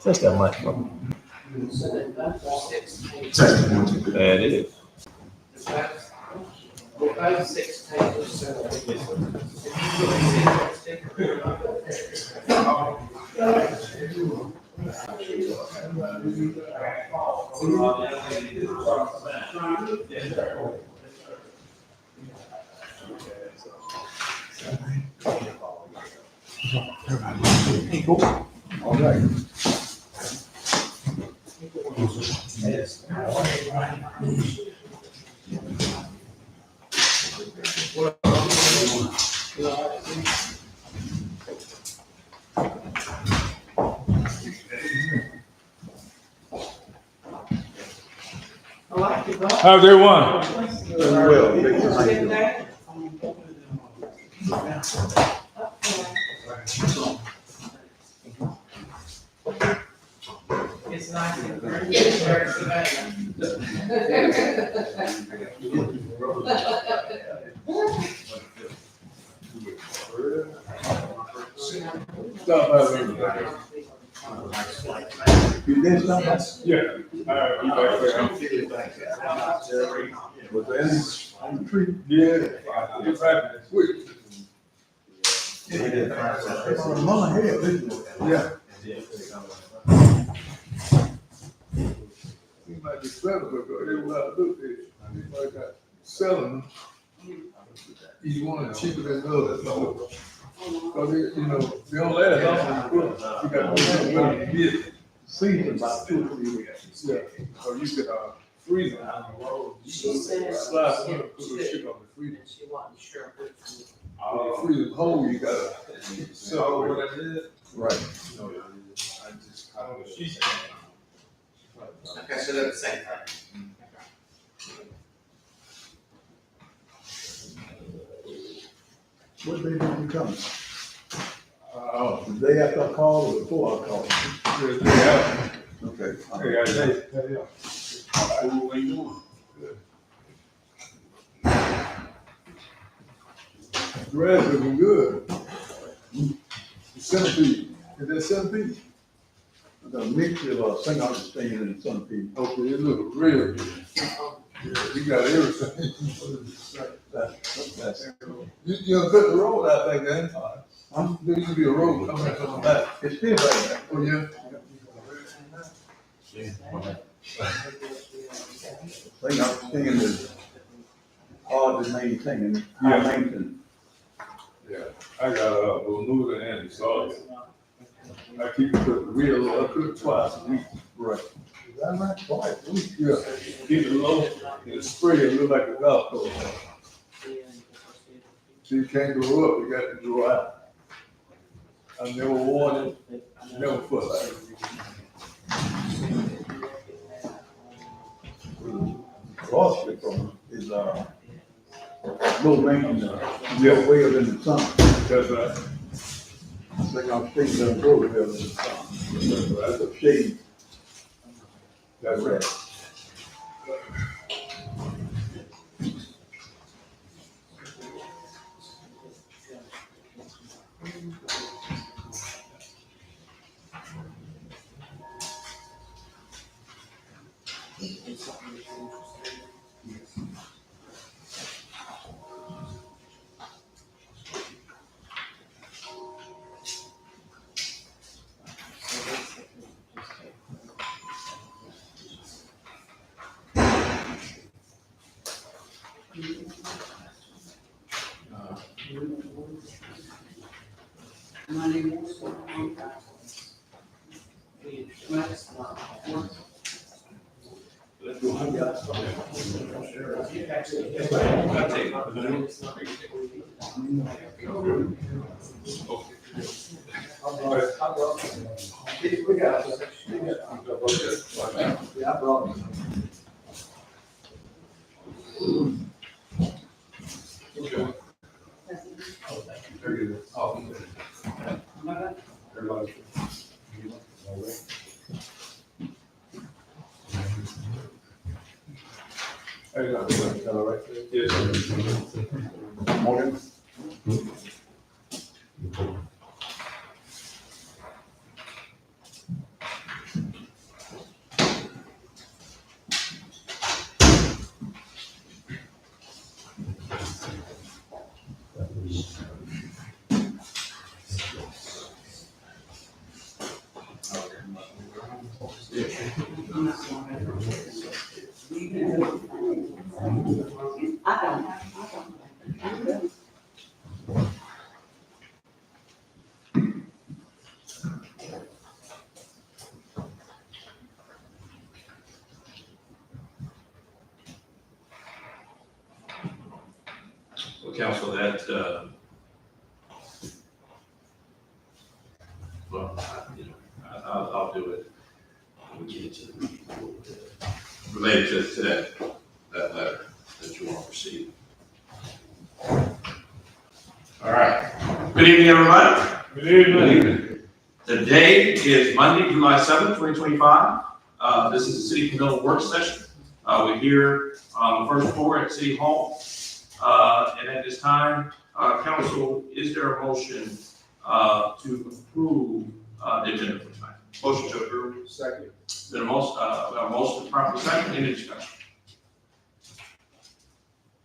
Just that much. There it is. Both 16. All right. How's everyone? Well, Victor, how you doing? It's nice and very, very Stop by everybody. You did something? Yeah. All right, you back there. Was there any on the tree? Yeah. It's happening quick. On the money head, didn't it? Yeah. He might be clever, but every lot I look at, he might not selling them. Each one is cheaper than the other, so. Cause they, you know, they don't last long in the book. You got to be willing to get it. Season about 2 or 3 weeks. Yeah. Or you could, freeze it. She said. Slide it, put a shit on the freezer. She wasn't sure which Freeze it whole, you gotta sell it. Right. Okay, so they're the same thing. What day did you come? The day after I called or before I called? Okay. Hey, I say, What you doing? grass looking good. Centipede, is that centipede? The mixture of St. Augustine and Centipede. Okay, it look real good. Yeah, you got everything. That's, You done cut the road out there, man. There used to be a road coming from the back. it's still right there. Oh, yeah? St. Augustine is hard to maintain, Yeah. high maintenance. Yeah, I got, Bermuda and Sawyer. I keep it real, I cook twice a week. Right. Is that right? Twice a week? Yeah, keep it low, and spray it look like a golf course. So you can't go up, you got to go out. I never worn it, never put like it. CrossFit is, low maintenance, Yeah. way up in the sun. That's right. St. Augustine doesn't grow well in the sun. That's a shade. That's right. Money was. Let's go. We got it. Yeah, I brought it. Yes. Morgan. council that, well, I'll do it. When we get into the meeting. Related to that letter that you want to receive. All right. Good evening, everybody. Good evening. Today is Monday, July 7th, 2025. This is the City Camilla work session. We're here on the first floor at City Hall. And at this time, council, is there a motion to approve the agenda for tonight? Motion to approve. Second. Then a motion properly second, any discussion?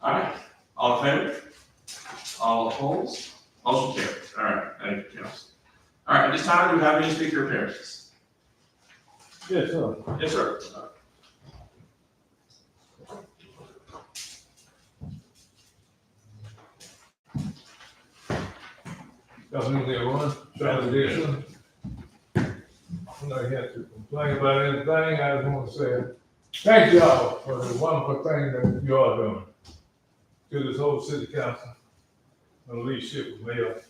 All right, all in favor? All opposed? Motion carries. All right, thank you, council. All right, at this time, do we have any speaker appearances? Yes, sir. Yes, sir. Afternoon, everyone. Travis Dixon. I'm not here to complain about anything. I just want to say thank y'all for the wonderful thing that you are doing to this whole city council and leadership of Mayor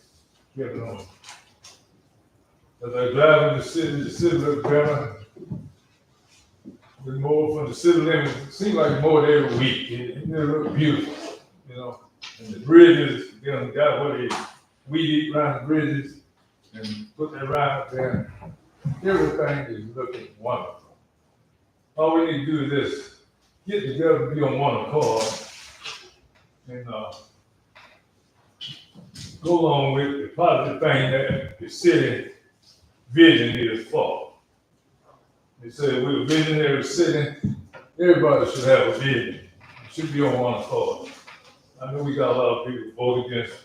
Kevin Owens. As I drive in the city looks better. The more from the city limits, it seems like more every week. It looks beautiful, you know. And the bridges, you know, got what they weed eat around the bridges and put that right up there. Everything is looking wonderful. All we need to do is just get together and be on one accord and go along with the positive thing that the city vision is for. They say we're a visionary city. Everybody should have a vision. It should be on one accord. I know we got a lot of people vote against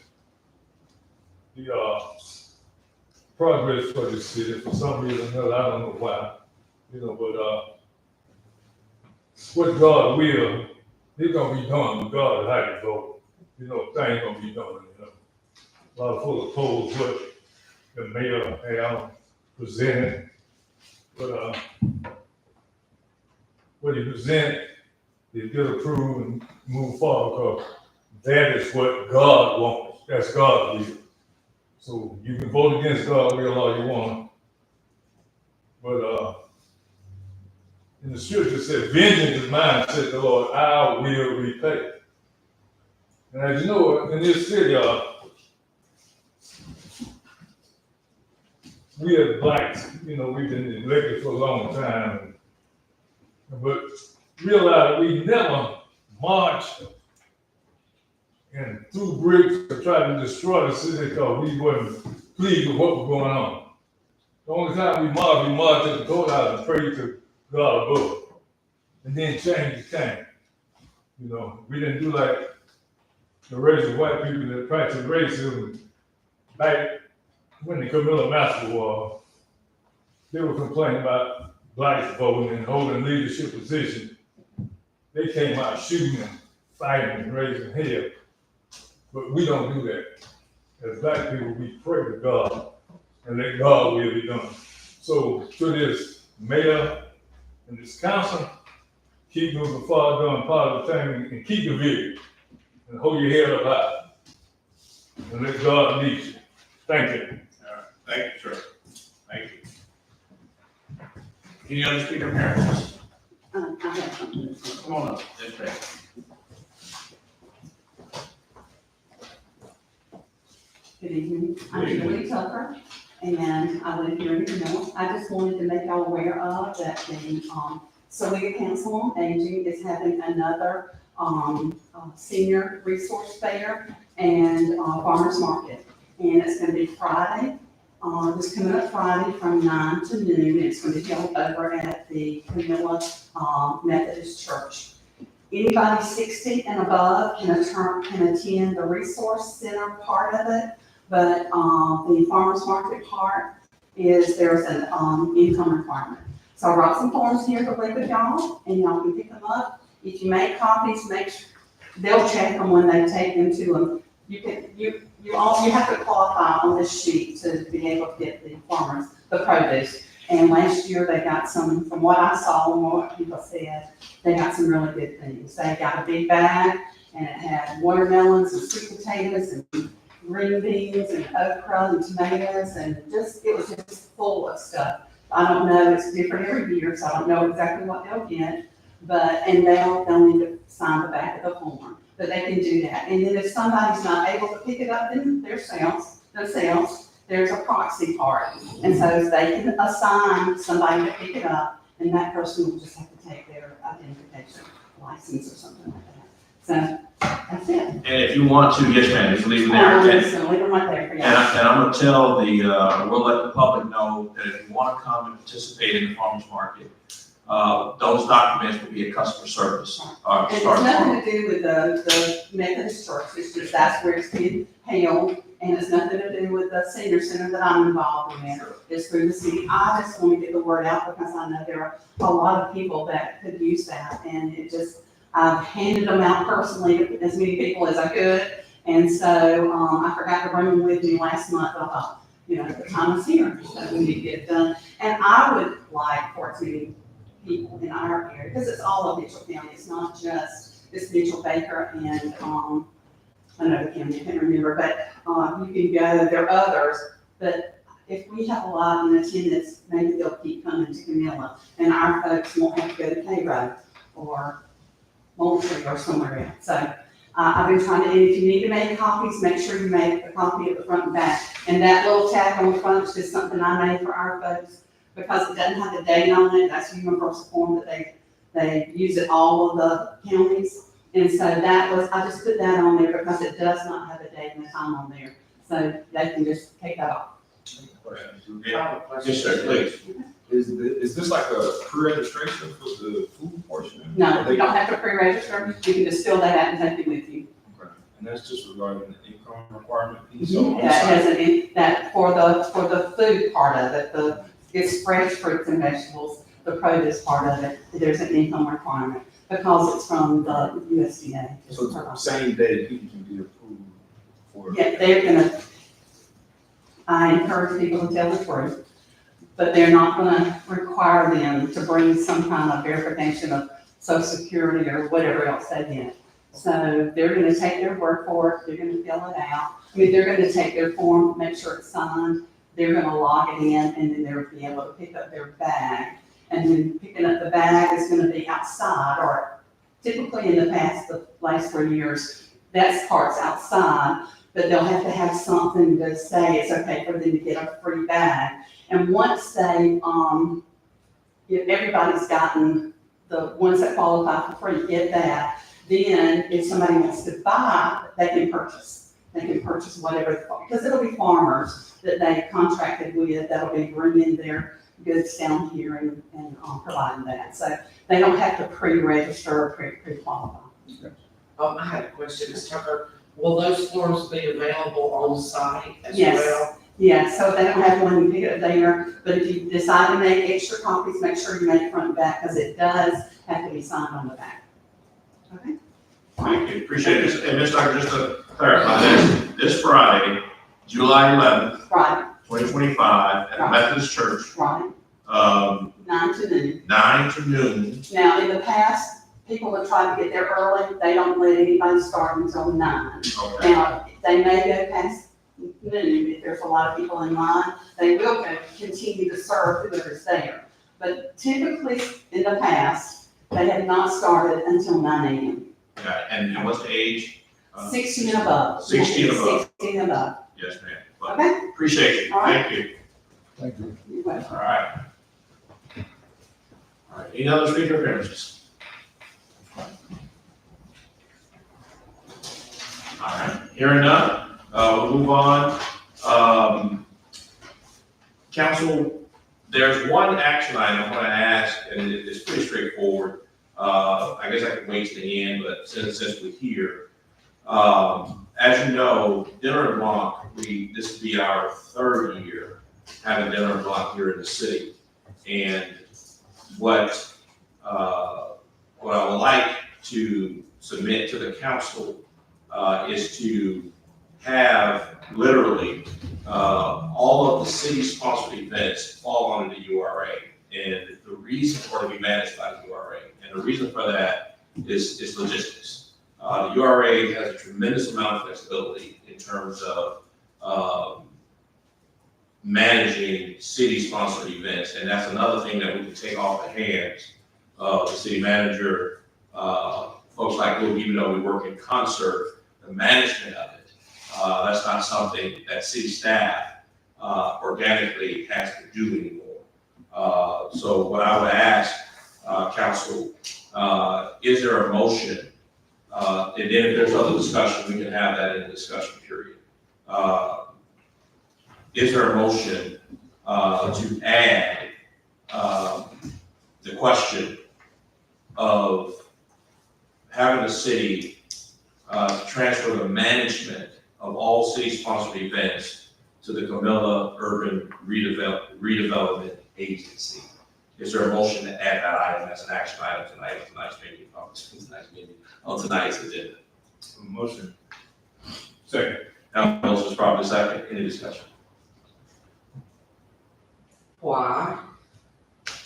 the progress for the city for some reason or another. I don't know why, you know, but what God will, it's gonna be done regardless of how you vote. You know, things gonna be done. You know, a lot of folks oppose what the mayor had presented, but what he presented, they did approve and move forward because that is what God wants. That's God's will. So you can vote against God's will all you want, but in the scripture it said, "Vengeance is mine," said the Lord, "I will repay." And as you know, in this city, we as blacks, you know, we've been elected for a long time, but realize we never marched and threw bricks to try to destroy the city because we weren't pleased with what was going on. The only time we marched at the courthouse and prayed to God above. And then change came. You know, we didn't do like the racist white people that practice racism back when the Camilla Massacre was. They were complaining about blacks voting and holding leadership positions. They came out shooting and fighting and raising hell. But we don't do that. As black people, we pray to God and let God will be done. So to this mayor and this council, keep moving forward, doing positive things, and keep the vision, and hold your head up high, and let God lead you. Thank you. All right, thank you, sir. Thank you. Any other speaker appearances? I have something to say. Come on up, yes, ma'am. Good evening. I'm Julie Tucker, and I live here in Camilla. I just wanted to make y'all aware of that the Sylvia Council on Aging is having another senior resource fair and farmers market. And it's going to be Friday, this coming up Friday from 9 to noon. It's going to be held over at the Camilla Methodist Church. Anybody 60 and above can attend the resource center part of it, but the farmers market part there's an income requirement. So I brought some forms here to leave with y'all, and y'all can pick them up. If you make copies, they'll check them when they take them to them. You have to qualify on this sheet to be able to get the produce. And last year they got some, from what I saw and what people said, they got some really good things. They got a big bag, and it had watermelons and sweet potatoes and green beans and okra and tomatoes and it was just full of stuff. I don't know, it's different every year, so I don't know exactly what they'll get, and they'll need to sign the back of the form, but they can do that. And then if somebody's not able to pick it up themselves, there's a proxy part. And so they can assign somebody to pick it up, and that person will just have to take their identification license or something like that. So that's it. And if you want to, yes, ma'am, just leave them there. So leave them right there for you. And I'm gonna tell we'll let the public know that if you wanna come and participate in the farmer's market, those documents will be a customer service. And it's nothing to do with the Methodist church, it's just that's where it's being held, and it's nothing to do with the senior center that I'm involved in. It's through the city. I just want to get the word out because I know there are a lot of people that could use that, and I've handed them out personally to as many people as I could, and so, I forgot to bring them with me last month. I thought, the time is here, so we need to get it done. And I would like for it to be people in our area, because it's all of Mitchell County, it's not just, it's Mitchell, Baker, and, another county, I can't remember, but, you can go, there are others, but if we have a lot in attendance, maybe they'll keep coming to Camilla, and our folks won't have to go to Cairo, or Moultrie, or somewhere else. So, I've been trying to, and if you need to make copies, make sure you make a copy of the front and back, and that little tag on the front is just something I made for our folks, because it doesn't have the date on it. That's a universal form that they use at all of the counties. And so I just put that on there because it does not have a date and a time on there. So they can just take that off. Yes, sir, please. Is this like a pre-registration for the food portion? No, you don't have to pre-register. You can just fill that out and take it with you. Okay. And that's just regarding the income requirement piece? That has that for the food part of it, it's fresh fruits and vegetables, the produce part of it, there's an income requirement because it's from the USDA. So same day people can be approved for? Yeah, I encourage people to tell the truth, but they're not gonna require them to bring some kind of verification of Social Security or whatever else they get. So they're gonna take their word for it, they're gonna fill it out. They're gonna take their form, make sure it's signed, they're gonna log it in, and then they'll be able to pick up their bag. And then picking up the bag is gonna be outside, or typically in the last 3 years, that part's outside, but they'll have to have something to say it's okay for them to get a free bag. And once if everybody's gotten, the ones that qualify for free get that, then if somebody wants to buy, they can purchase. They can purchase whatever, because it'll be farmers that they contracted with that'll be bringing their goods down here and providing that. So they don't have to pre-register or pre-qualify. I had a question, Ms. Tucker. Will those forms be available on site as Yes. well? Yeah, so they don't have one, you pick it up there, but if you decide to make extra copies, make sure you make front and back, because it does have to be signed on the back. Okay? Thank you, appreciate it. And Ms. Tucker, just to clarify, this Friday, July 11th, Right, 2025, at the Right. Methodist Church, right, 9 to noon. 9 to noon. Now, in the past, people have tried to get there early, they don't let anybody start until 9. Okay. Now, they may go past noon, if there's a lot of people in line, they will continue to serve whoever's there. But typically, in the past, they have not started until 9 a.m. Okay, and what's the age? 16 and above. 16 and above. 16 and above. Yes, ma'am. Well, Okay? appreciate you, All right. thank you. Thank you. You're welcome. All right. All right, any other speaker appearances? All right, hearing none, we'll move on. Council, there's one action item I want to ask, and it's pretty straightforward. I guess I can wait to the end, but since we're here, as you know, Dinner and Blanc, this will be our 3rd year having Dinner and Blanc here in the city. And what I would like to submit to the council is to have literally all of the city-sponsored events fall under the URA. And the reason for it to be managed by the URA. And the reason for that is logistics. The URA terms of, managing city-sponsored events, and that's another thing that we can take off the hands of the city manager, folks like Luke, even though we work in concert, the management of it, that's not something that city staff, organically has to do anymore. So what I would ask, council, is there a motion? And then if there's other discussion, we can have that in the discussion period. Is there a motion to add the question of having the city transfer the management of all city-sponsored events to the Camilla Urban Redevelopment Agency? Is there a motion to add that item as an action item tonight, on tonight's agenda? Motion. Second. Now, motion is probably second. Any discussion? Why?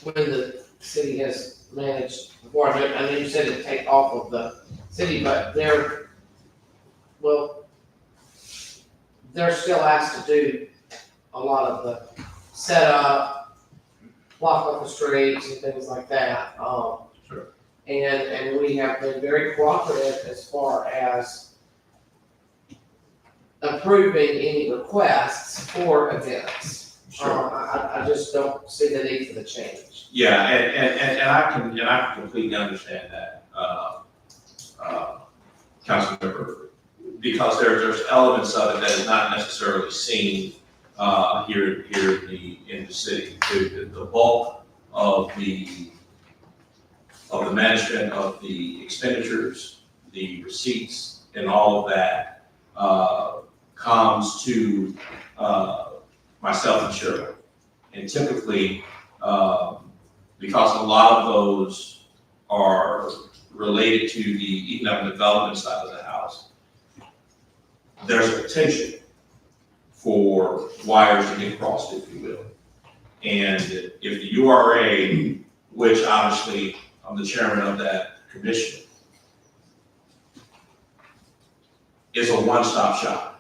When the city has managed before, I know you said it take off of the city, but they're still asked to do a lot of the setup, block off the streets and things like that. Sure. And we have been very cooperative as far as approving any requests for events. I just don't see the need for the change. Yeah, and I can completely understand that, Councilmember, because there's elements of it that is not necessarily seen, here in the city. The bulk of the management of the expenditures, the receipts, and all of that, comes to, myself and Cheryl. And typically, because a lot of those are related to the economic development side of the house, there's a potential for wires to get crossed, if you will. And if the URA, which obviously I'm the chairman of that commission, is a one-stop shop.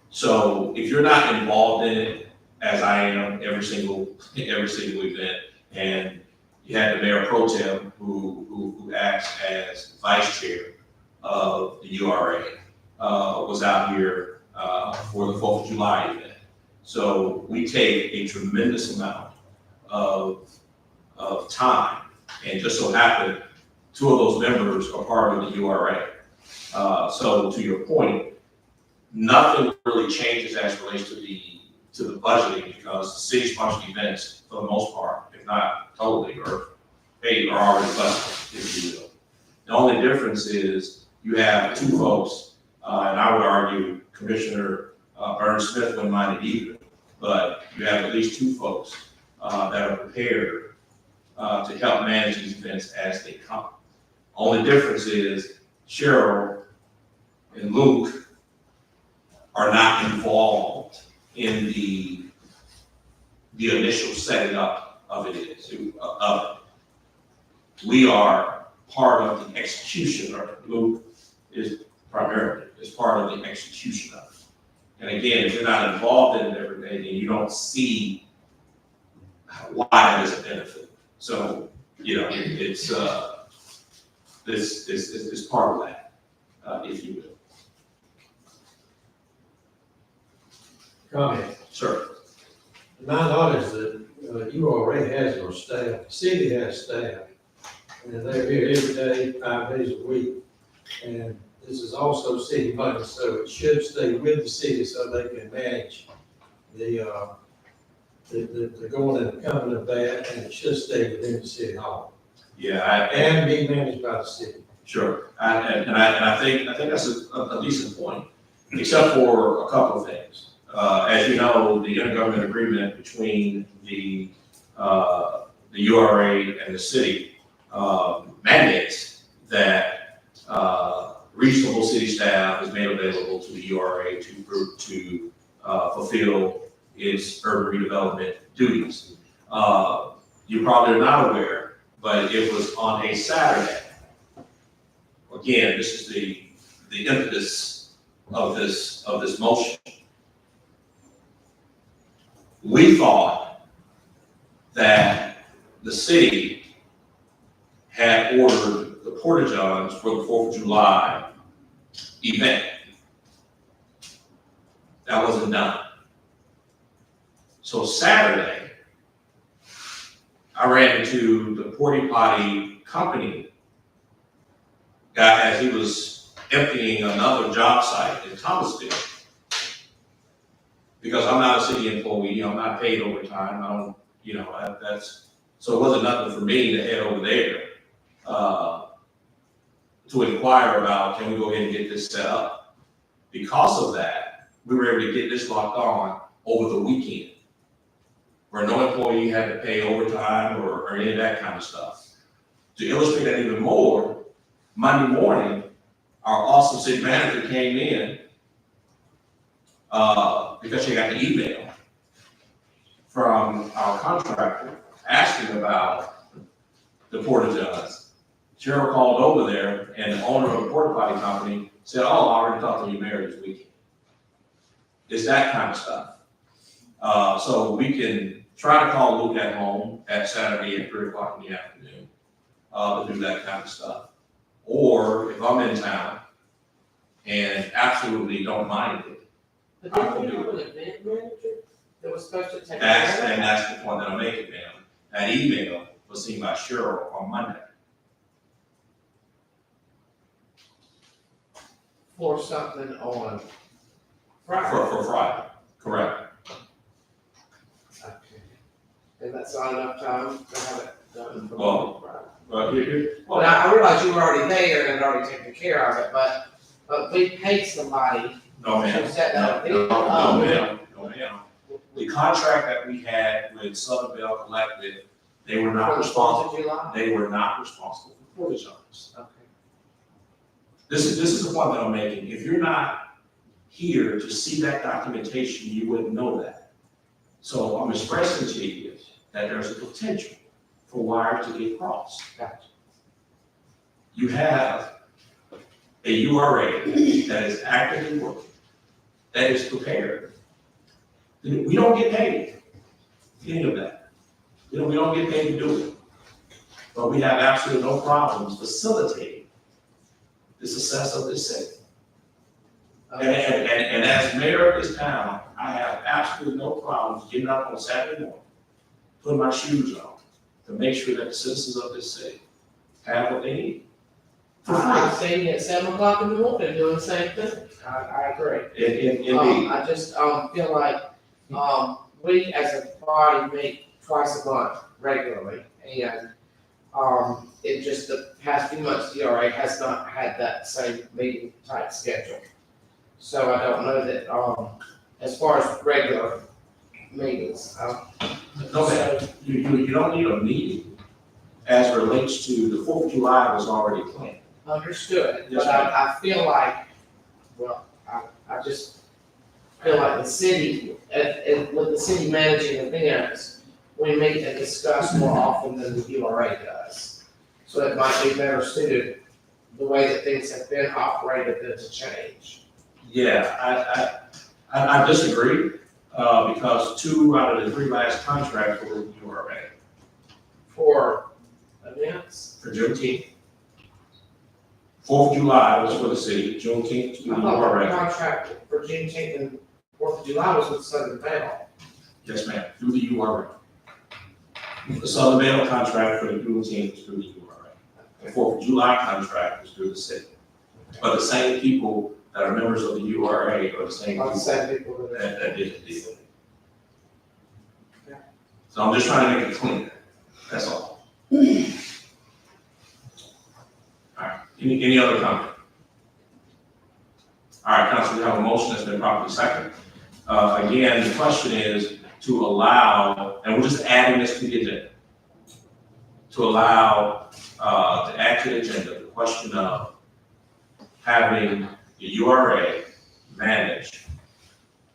So if you're not involved in it, as I am every single event, and you had the mayor pro tem who acts as vice chair of the URA, was out here for the 4th of July event. So we take a tremendous amount of time, and just so happened, 2 of those members are part of the URA. So to your point, nothing really changes as it relates to the budgeting, because the city-sponsored events, for the most part, if not totally, are already budgeted, if you will. The only difference is you have 2 folks, and I would argue Commissioner Burns Smith wouldn't mind it either, but you have at least 2 folks that are prepared to help manage these events as they come. Only difference is Cheryl and Luke are not involved in the initial setting up of it. We are part of the execution, or Luke is primarily part of the execution of it. And again, if you're not involved in it every day, then you don't see why it is a benefit. So, it's this part of that, if you will. Comment. Sure. My knowledge is that URA has your staff, the city has staff, and they're here every day, 5 days a week. And this is also city money, so it should stay with the city so they can manage the going and coming of that, and it should stay within the city hall. Yeah, And be managed by the city. sure. And I think that's a decent point, except for a couple of things. As you know, the intergovernmental agreement between the URA and the city mandates that reasonable city staff is made available to the URA to fulfill its urban redevelopment duties. You probably are not aware, but it was on a Saturday. Again, this is the impetus of this motion. We thought that the city had ordered the Porta-Johns for the 4th of July event. That wasn't done. So Saturday, I ran into the Porta Potty company guy as he was emptying another job site in Thomasville. Because I'm not a city employee, I'm not paid overtime, I don't, so it wasn't nothing for me to head over there, to inquire about, can we go ahead and get this set up? Because of that, we were able to get this locked on over the weekend, where no employee had to pay overtime or any of that kind of stuff. To illustrate that even more, Monday morning, our awesome city manager came in, because she got the email from our contractor asking about the Porta-Johns. Cheryl called over there, and the owner of the Porta Potty company said, "Oh, I already talked to your mayor this weekend." It's that kind of stuff. So we can try to call Luke at home at Saturday at 3 o'clock in the afternoon, to do that kind of stuff. Or if I'm in town and absolutely don't mind it, But didn't we have an event manager that was supposed to take care that's, of it? and that's the point that I'm making, ma'am. That email was seen by Cheryl on Monday. For something on Friday? For Friday, correct. Okay. And that's not enough time to have it done for Well, Friday? Well, But I realized you were already there and had already taken care of it, but we paid somebody no, ma'am. to set that No, up. ma'am. No, ma'am. The contract that we had with Southern Bell Collective, they were not For the responsible. 4th of July? They were not responsible for the jobs. Okay. This is the point that I'm making. If you're not here to see that documentation, you wouldn't know that. So I'm expressing to you that there's a potential for wires to get crossed. Gotcha. You have a URA that is actively working, that is prepared. We don't get paid for any of that. We don't get paid to do it. But we have absolutely no problems facilitating the success of this city. And as mayor of this town, I have absolutely no problems getting up on Saturday morning, putting my shoes on, to make sure that the citizens of this city have what they need. For I've seen you at 7 o'clock in the morning doing the same thing. I agree. Indeed. I just, feel like, we as a body meet twice a month regularly, and, it just, the past few months, the DRA has not had that same meeting type schedule. So I don't know that, as far as regular meetings, No, ma'am. You don't need a meeting as relates to the 4th of July was already planned. understood, Yes, but I feel like, well, I just feel like the city, and with the city managing events, we meet and discuss more often than the URA does. So it might be better suited, the way that things have been operated, than to change. Yeah, I disagree, because 2 out of the 3 last contracts were with URA For events, for Juneteenth. 4th of July was for the city, Juneteenth to I thought the URA. contract for Juneteenth and 4th of July was with Southern Bell. Yes, ma'am, through the URA. The Southern Bell contract for the Juneteenth was through the URA. The 4th of July contract was through the city. But the same people that are members of the URA are the same All the people same people that. that did the deal. So I'm just trying to make it clean, that's all. All right, any other comment? All right, council, we have a motion that's been properly seconded. Again, the question is to allow, and we're just adding this to the agenda, to allow, to add to the agenda, the question of having the URA manage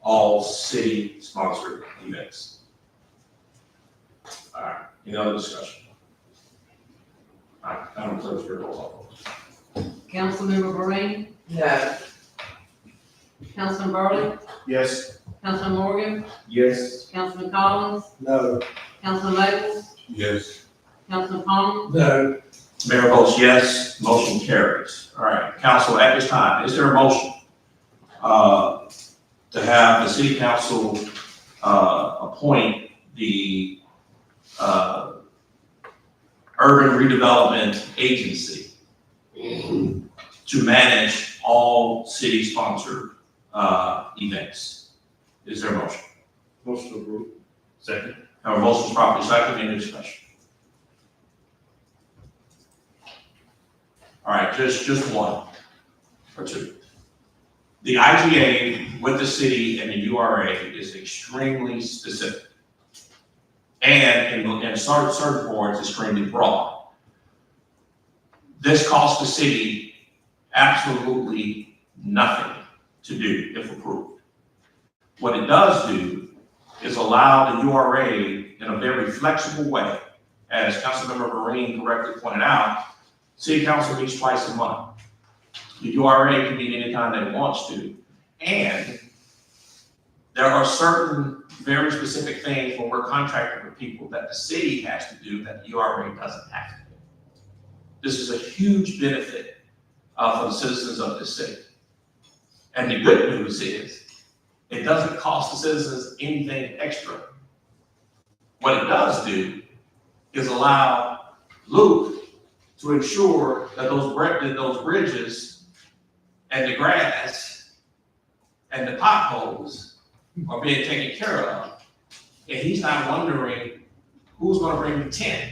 all city-sponsored events. All right, any other discussion? All right, Madam Clerk, your roll call. Councilmember Breen, No, Councilman Burley, Yes. Councilman Morgan, Yes. Councilman Collins, No. Councilman Maples, Yes. Councilman Palmer, No, Mayor votes yes, motion carries. All right, council, at this time, is there a motion to have the city council appoint the Urban Redevelopment Agency to manage all city-sponsored events? Is there a motion? Motion approved. Second. Have a motion properly second, any discussion? All right, just one or two. The IGA with the city and the URA is extremely specific. And in certain boards, extremely broad. This costs the city absolutely nothing to do if approved. What it does do is allow the URA in a very flexible way, as Councilmember Marine correctly pointed out, city council meets twice a month. The URA can meet anytime that it wants to. And there are certain very specific things when we're contracting with people that the city has to do that the URA doesn't have to do. This is a huge benefit for the citizens of this city. And the good news is, it doesn't cost the citizens anything extra. What it does do is allow Luke to ensure that those bridges and the grass and the potholes are being taken care of. And he's not wondering who's gonna bring the tent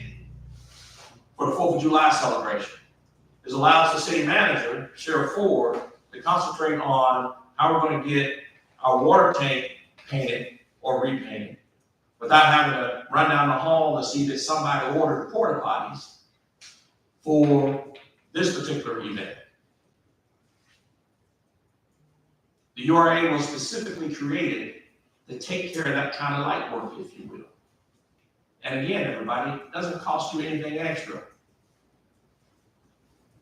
for the 4th of July celebration. This allows the city manager, Sheriff Ford, to concentrate on how we're gonna get our water tank painted or repainted without having to run down the hall to see that somebody ordered porta potties for this particular event. The URA was specifically created to take care of that kind of light work, if you will. And again, everybody, it doesn't cost you anything extra,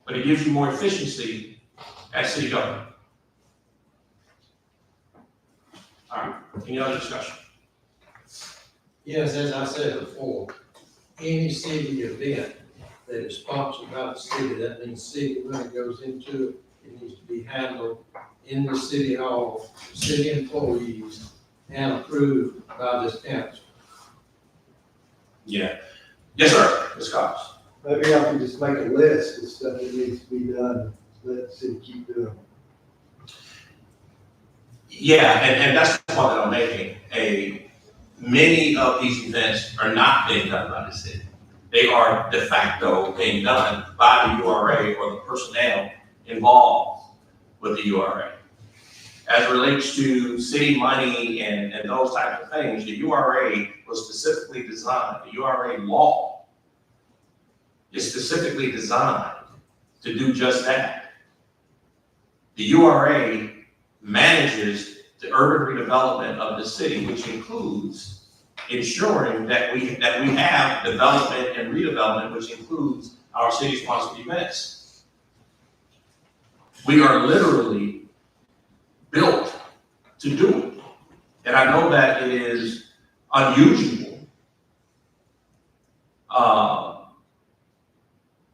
but it gives you more efficiency as city government. All right, any other discussion? yes, as I said before, any city event that is sponsored by the city, that means city money goes into it, it needs to be handled in the city hall, city employees, and approved by this council. Yeah. Yes, sir, Ms. Cox. Maybe I can just make a list of stuff that needs to be done, let the city keep doing. Yeah, and that's the point that I'm making. Many of these events are not being done by the city. They are de facto being done by the URA or the personnel involved with the URA. As it relates to city money and those types of things, the URA was specifically designed, the URA law is specifically designed to do just that. The URA manages the urban redevelopment of the city, which includes ensuring that we have development and redevelopment, which includes our city-sponsored events. We are literally built to do it. And I know that it is unusual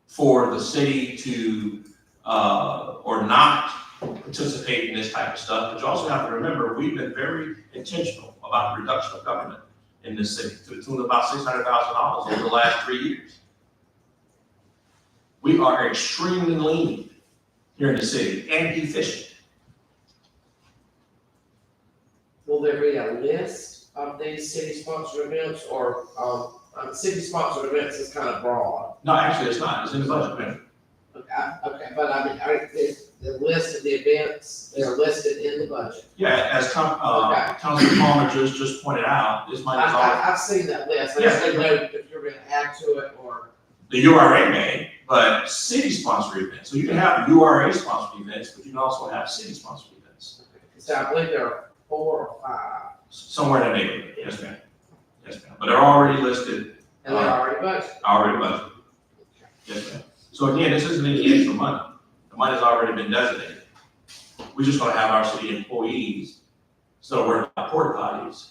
for the city to or not participate in this type of stuff, but you also have to remember, we've been very intentional about the reduction of government in this city to the tune of about $600,000 over the last 3 years. We are extremely lean here in the city and efficient. Will there be a list of these city-sponsored events, or, city-sponsored events is kind of broad? No, actually, it's not. It's in the budget, man. Okay, but I mean, the list of the events, they're listed in the budget. Yeah, as Councilman Palmer just pointed out, this money is all I've seen that list, I just didn't know if you're gonna add to it, or. the URA may, but city-sponsored events. So you can have URA-sponsored events, but you can also have city-sponsored events. So I believe there are 4 or 5, Somewhere in that neighborhood, yes, ma'am. Yes, ma'am. But they're already listed, and they're already budgeted. already budgeted. Yes, ma'am. So again, this isn't any extra money. The money's already been designated. we're just gonna have our city employees, so we're about porta potties.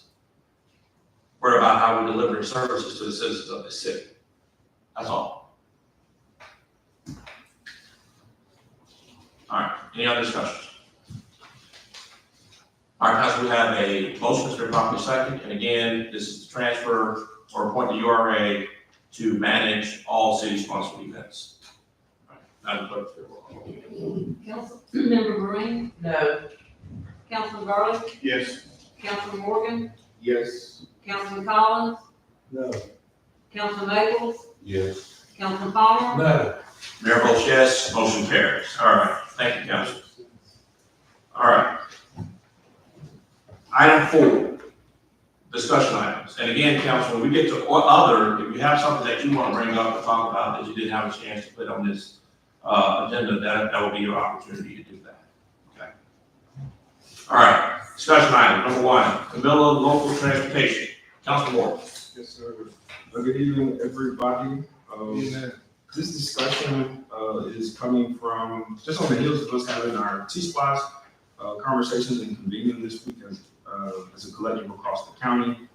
We're about how we deliver services to the citizens of the city. That's all. All right, any other discussions? All right, council, we have a motion that's been properly second, and again, this is to transfer or appoint the URA to manage all city-sponsored events. All right, Madam Clerk, your roll. Councilmember Green, No. Councilman Garlick, Yes. Councilman Morgan, Yes. Councilman Collins, No. Councilman Maples, Yes. Councilman Palmer, No. Mayor votes yes, motion carries. All right, thank you, council. All right. Item 4, discussion items. And again, council, when we get to other, if you have something that you want to bring up or talk about that you didn't have a chance to put on this agenda, that will be your opportunity to do that. Okay. All right, discussion item number 1, Camilla Local Transportation. Councilman Moore. Yes, sir. Good evening, everybody. This discussion is coming from, just on the heels of us having our T-Spots conversations and convening this week as a collective across the county,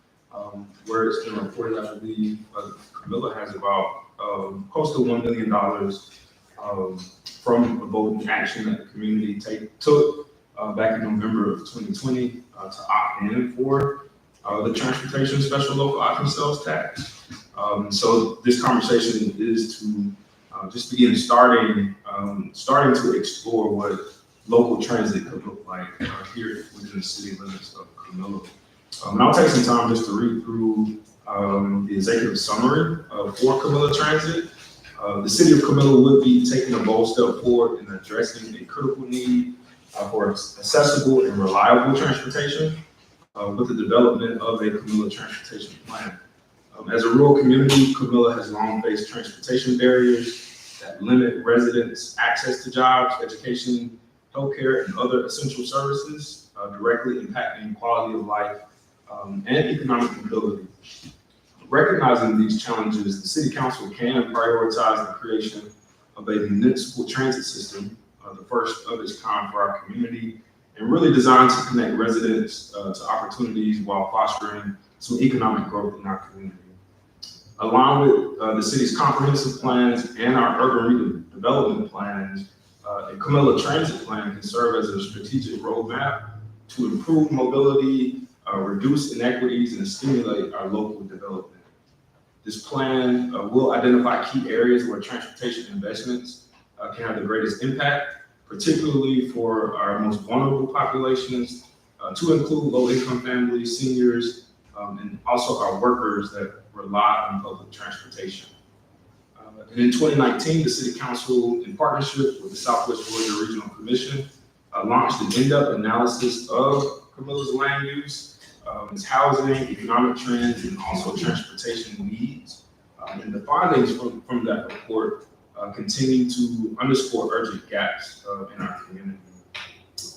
where it's been reported, I believe, Camilla has about close to $1 million from a voting action that the community took back in November of 2020 to opt in for the transportation special local option sales tax. So this conversation is to just begin starting to explore what local transit could look like here within the city limits of Camilla. And I'll take some time just to read through the executive summary for Camilla Transit. The city of Camilla would be taking a bold step forward in addressing a critical need for accessible and reliable transportation with the development of a Camilla transportation plan. As a rural community, Camilla has long faced transportation barriers that limit residents' access to jobs, education, healthcare, and other essential services, directly impacting quality of life and economic mobility. Recognizing these challenges, the City Council can prioritize the creation of a municipal transit system, the first of its kind for our community, and really designed to connect residents to opportunities while fostering some economic growth in our community. Along with the city's comprehensive plans and our urban redevelopment plans, a Camilla Transit Plan can serve as a strategic roadmap to improve mobility, reduce inequities, and stimulate our local development. This plan will identify key areas where transportation investments can have the greatest impact, particularly for our most vulnerable populations, to include low-income families, seniors, and also our workers that rely on public transportation. And in 2019, the City Council, in partnership with the Southwest Georgia Regional Commission, launched an in-depth analysis of Camilla's land use, its housing, economic trends, and also transportation needs. And the findings from that report continue to underscore urgent gaps in our community.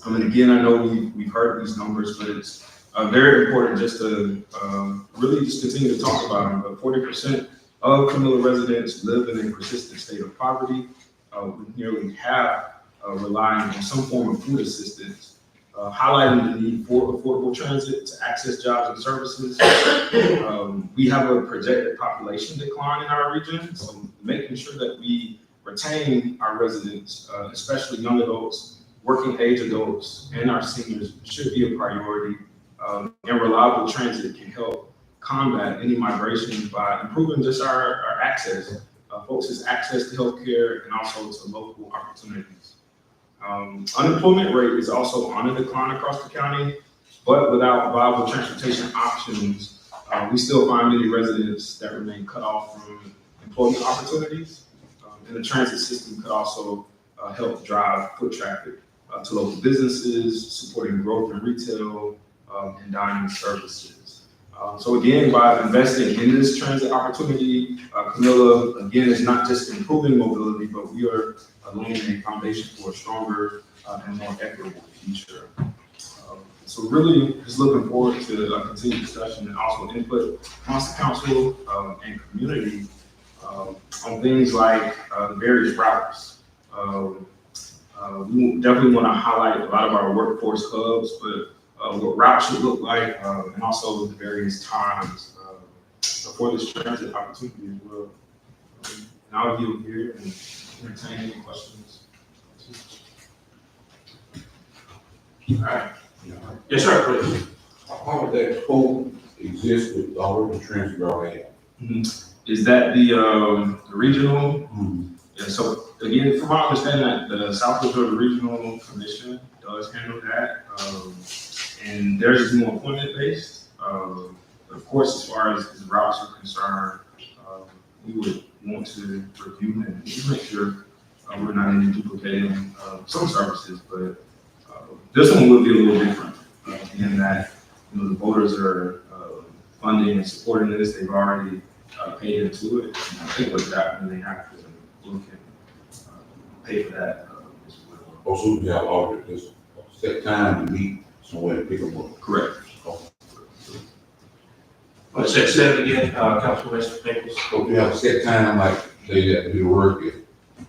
And again, I know we've heard these numbers, but it's very important just to really just continue to talk about them. But 40% of Camilla residents live in a persistent state of poverty, with nearly half relying on some form of food assistance, highlighting the need for affordable transit to access jobs and services. We have a projected population decline in our region, so making sure that we retain our residents, especially young adults, working age adults, and our seniors should be a priority. And reliable transit can help combat any migration by improving just our access, folks' access to healthcare and also to local opportunities. Unemployment rate is also on a decline across the county, but without viable transportation options, we still find many residents that remain cut off from employment opportunities. And the transit system could also help drive foot traffic to local businesses, supporting growth in retail and dining services. So again, by investing in this transit opportunity, Camilla, again, is not just improving mobility, but we are laying a foundation for a stronger and more equitable future. So really just looking forward to a continued discussion and also input amongst the council and community on things like the various routes, We definitely want to highlight a lot of our workforce hubs, but what routes should look like, and also the various times for this transit opportunity as well. And I'll yield here and entertain any questions. All right. Yes, sir, please. How would that code exist with all the transit already? Is that the regional? Yeah, so again, from my understanding, the Southwest Georgia Regional Commission does handle that. And theirs is more appointment based. Of course, as far as the routes are concerned, we would want to review and just make sure we're not even duplicating some services, but this one will be a little different in that, you know, the voters are funding and supporting this. They've already paid into it. And I think with that, when they have to look and pay for that as well. Also, we have all this set time to meet somewhere to pick them up. Correct. Let's say it again, Councilman Staples. So we have a set time, like they have to do the work at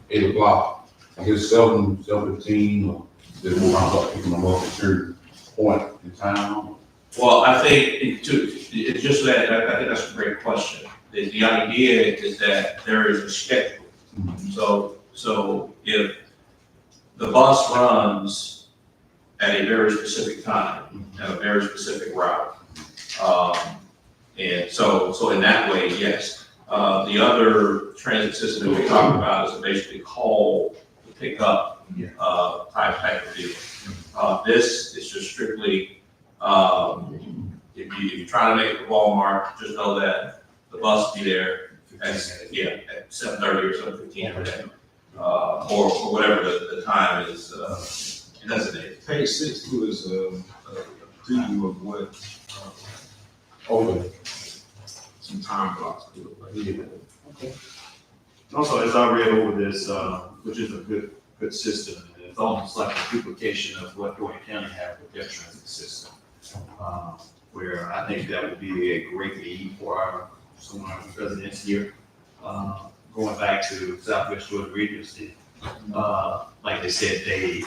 8 o'clock. I guess 7:15, or they move on, picking them up at a certain point in time. Well, I think it's just that, I think that's a great question. The idea is that there is a schedule. So if the bus runs at a very specific time, at a very specific route, and so in that way, yes. The other transit system that we talk about is basically call to pick up type of deal. This is just strictly, if you're trying to make it to Walmart, just know that the bus will be there at 7:30 or 7:15 every day. Or whatever the time is designated. Page 6 too is a preview of what Okay. some time blocks could look like. Also, as I read over this, which is a good system, and it's almost like a duplication of what Gordon County have with their transit system. Where I think that would be a great need for some of our residents here. Going back to Southwest Georgia Regional, like they said, they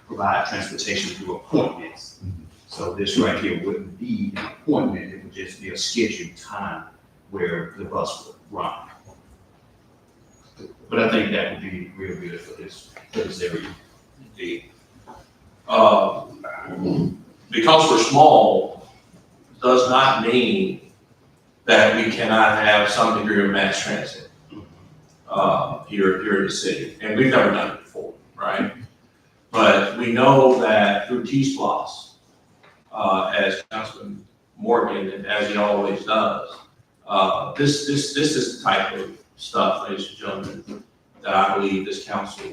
provide transportation through appointments. So this right here wouldn't be an appointment, it would just be a scheduled time where the bus would run. But I think that would be real good for this area. Because we're small, does not mean that we cannot have some degree of mass transit here in the city. And we've never done it before, right? But we know that through T-Splosh, as Councilman Morgan, and as he always does, this is the type of stuff, ladies and gentlemen, that I believe this council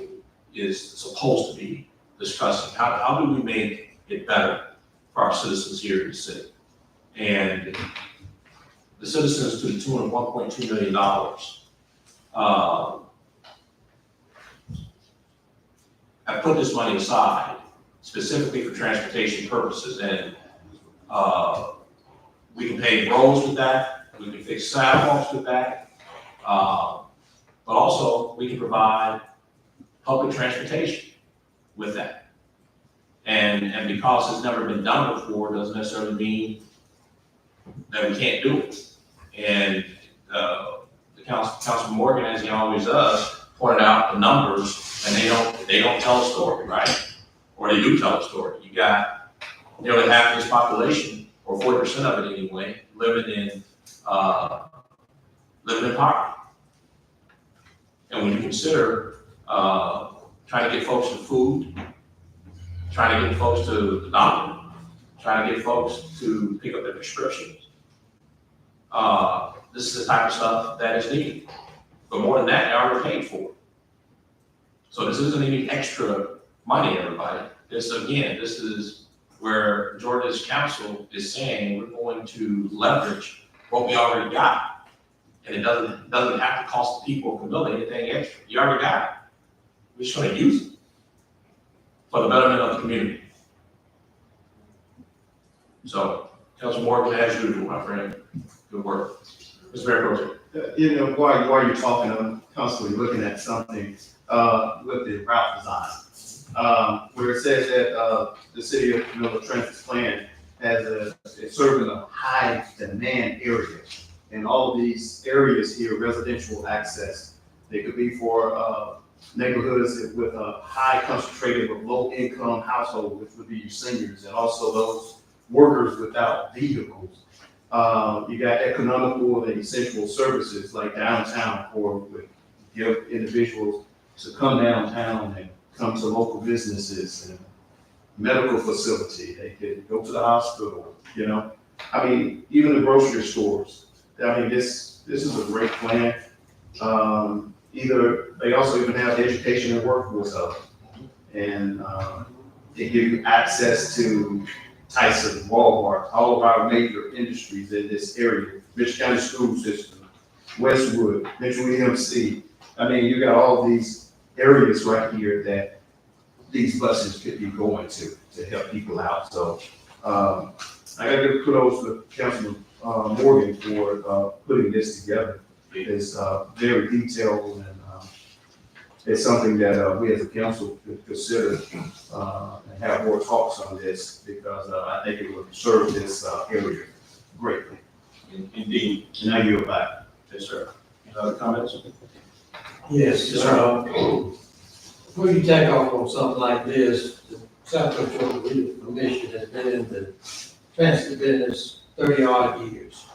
is supposed to be discussing. How do we make it better for our citizens here in the city? And the citizens, to the tune of $1.2 million, have put this money aside specifically for transportation purposes, and we can pave roads with that, we can fix sidewalks with that, but also we can provide public transportation with that. And because it's never been done before, doesn't necessarily mean that we can't do it. And the Councilman Morgan, as he always does, pointed out the numbers, and they don't tell a story, right? Or they do tell a story. You got nearly half this population, or 40% of it anyway, living in poverty. And when you consider trying to get folks to food, trying to get folks to the doctor, trying to get folks to pick up their prescriptions, this is the type of stuff that is needed. But more than that, they already paid for it. So this isn't any extra money, everybody. This is where Georgia's council is saying we're going to leverage what we already got. And it doesn't have to cost the people of Camilla anything extra. You already got it. We're just going to use it for the betterment of the community. So, Councilman Morgan, as usual, my friend, good work. Mr. Mayor Pro Tem. You know, while you're talking, I'm constantly looking at something, with the route design. Where it says that, the city of Camilla Transit's plan it's serving a high demand area. And all of these areas here, residential access, they could be for, neighborhoods with a high concentrated of low income household, which would be your seniors, and also those workers without vehicles. You got economical and essential services like downtown would give individuals to come downtown and come to local businesses and medical facility. They could go to the hospital, you know. I mean, even the grocery stores. I mean, this is a great plan. They also even have the education and workforce hub. And they give you access to Tyson, Walmart, all of our major industries in this area, Mitchell County School System, Westwood, Mitchell EMC. I mean, you got all these areas right here that these buses could be going to help people out. So I got to give kudos to Councilman Morgan for putting this together. It's very detailed, and it's something that we as a council could consider and have more talks on this, because I think it would serve this area greatly. Indeed. And now you're back. Yes, sir. Any other comments? Yes, before you take off on something like this, the Southwest Georgia Regional Commission has been in the transit business 30-odd years.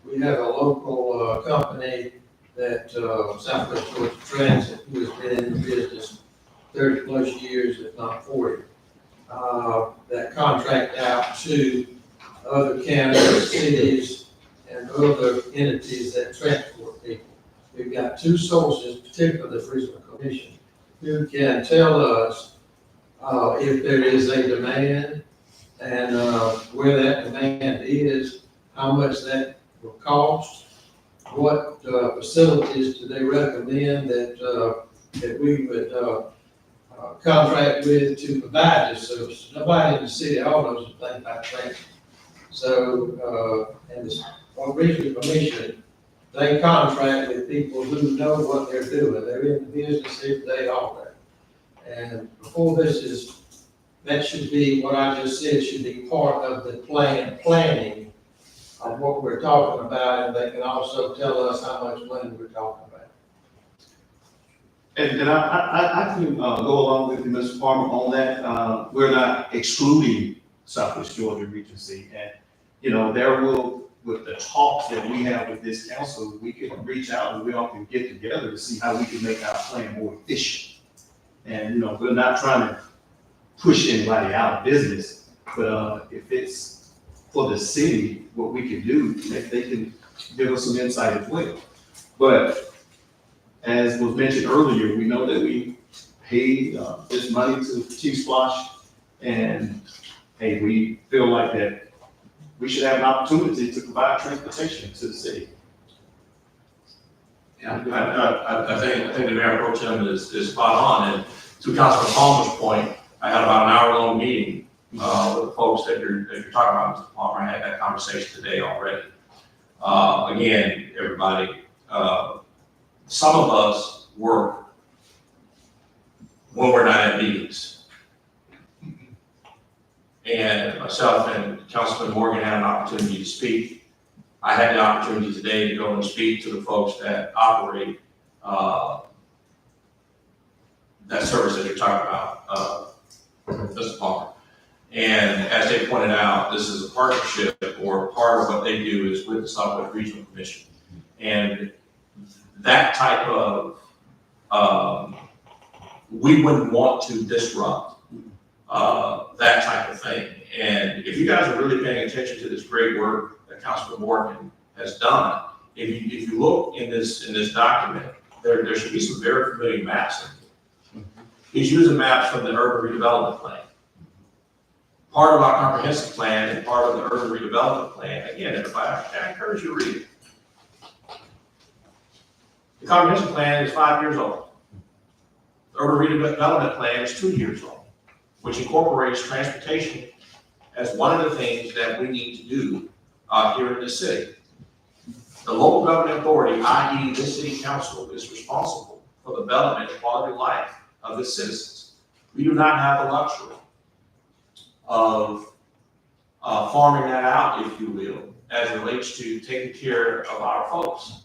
We have a local company that Southwest Georgia Transit, who has been in the business 30-plus years, if not 40, that contract out to other counties, cities, and other entities that transport people. We've got two sources, particularly the Regional Commission, who can tell us if there is a demand and where that demand is, how much that will cost, what facilities do they recommend that we would contract with to provide this service. Nobody in the city all knows a thing about transit. So, and this Regional Commission, they contract with people who know what they're doing. They're in the business every day, all day. And before that should be, what I just said, should be part of the planning of what we're talking about, and they can also tell us how much money we're talking about. And I can go along with you, Mr. Farmer, on that. We're not excluding Southwest Georgia Regency. And, you know, with the talks that we have with this council, we can reach out and we all can get together to see how we can make our plan more efficient. And, you know, we're not trying to push anybody out of business, but if it's for the city, what we can do, if they can give us some insight as well. But as was mentioned earlier, we know that we paid this money to Chief Splosh, and hey, we feel like that we should have an opportunity to provide transportation to the city. Yeah, I think the Mayor Pro Tem is spot on, and to Councilman Palmer's point, I had about an hour-long meeting with the folks that you're talking about, Mr. Palmer. I had that conversation today already. Again, everybody, some of us work when we're not at meetings. And myself and Councilman Morgan had an opportunity to speak. I had the opportunity today to go and speak to the folks that operate that service that you're talking about, Mr. Palmer. And as they pointed out, this is a partnership, or part of what they do is with the Southwest Regional Commission. And that type of, we wouldn't want to disrupt that type of thing. And if you guys are really paying attention to this great work that Councilman Morgan has done, if you look in this document, there should be some very familiar maps in here. He's using maps from the urban redevelopment plan. Part of our comprehensive plan and part of the urban redevelopment plan, again, everybody, I encourage you to read it. The comprehensive plan is 5 years old. The urban redevelopment plan is 2 years old, which incorporates transportation as one of the things that we need to do here in the city. The local government authority, i.e. this city council, is responsible for the development and quality of life of its citizens. We do not have the luxury of farming that out, if you will, as it relates to taking care of our folks.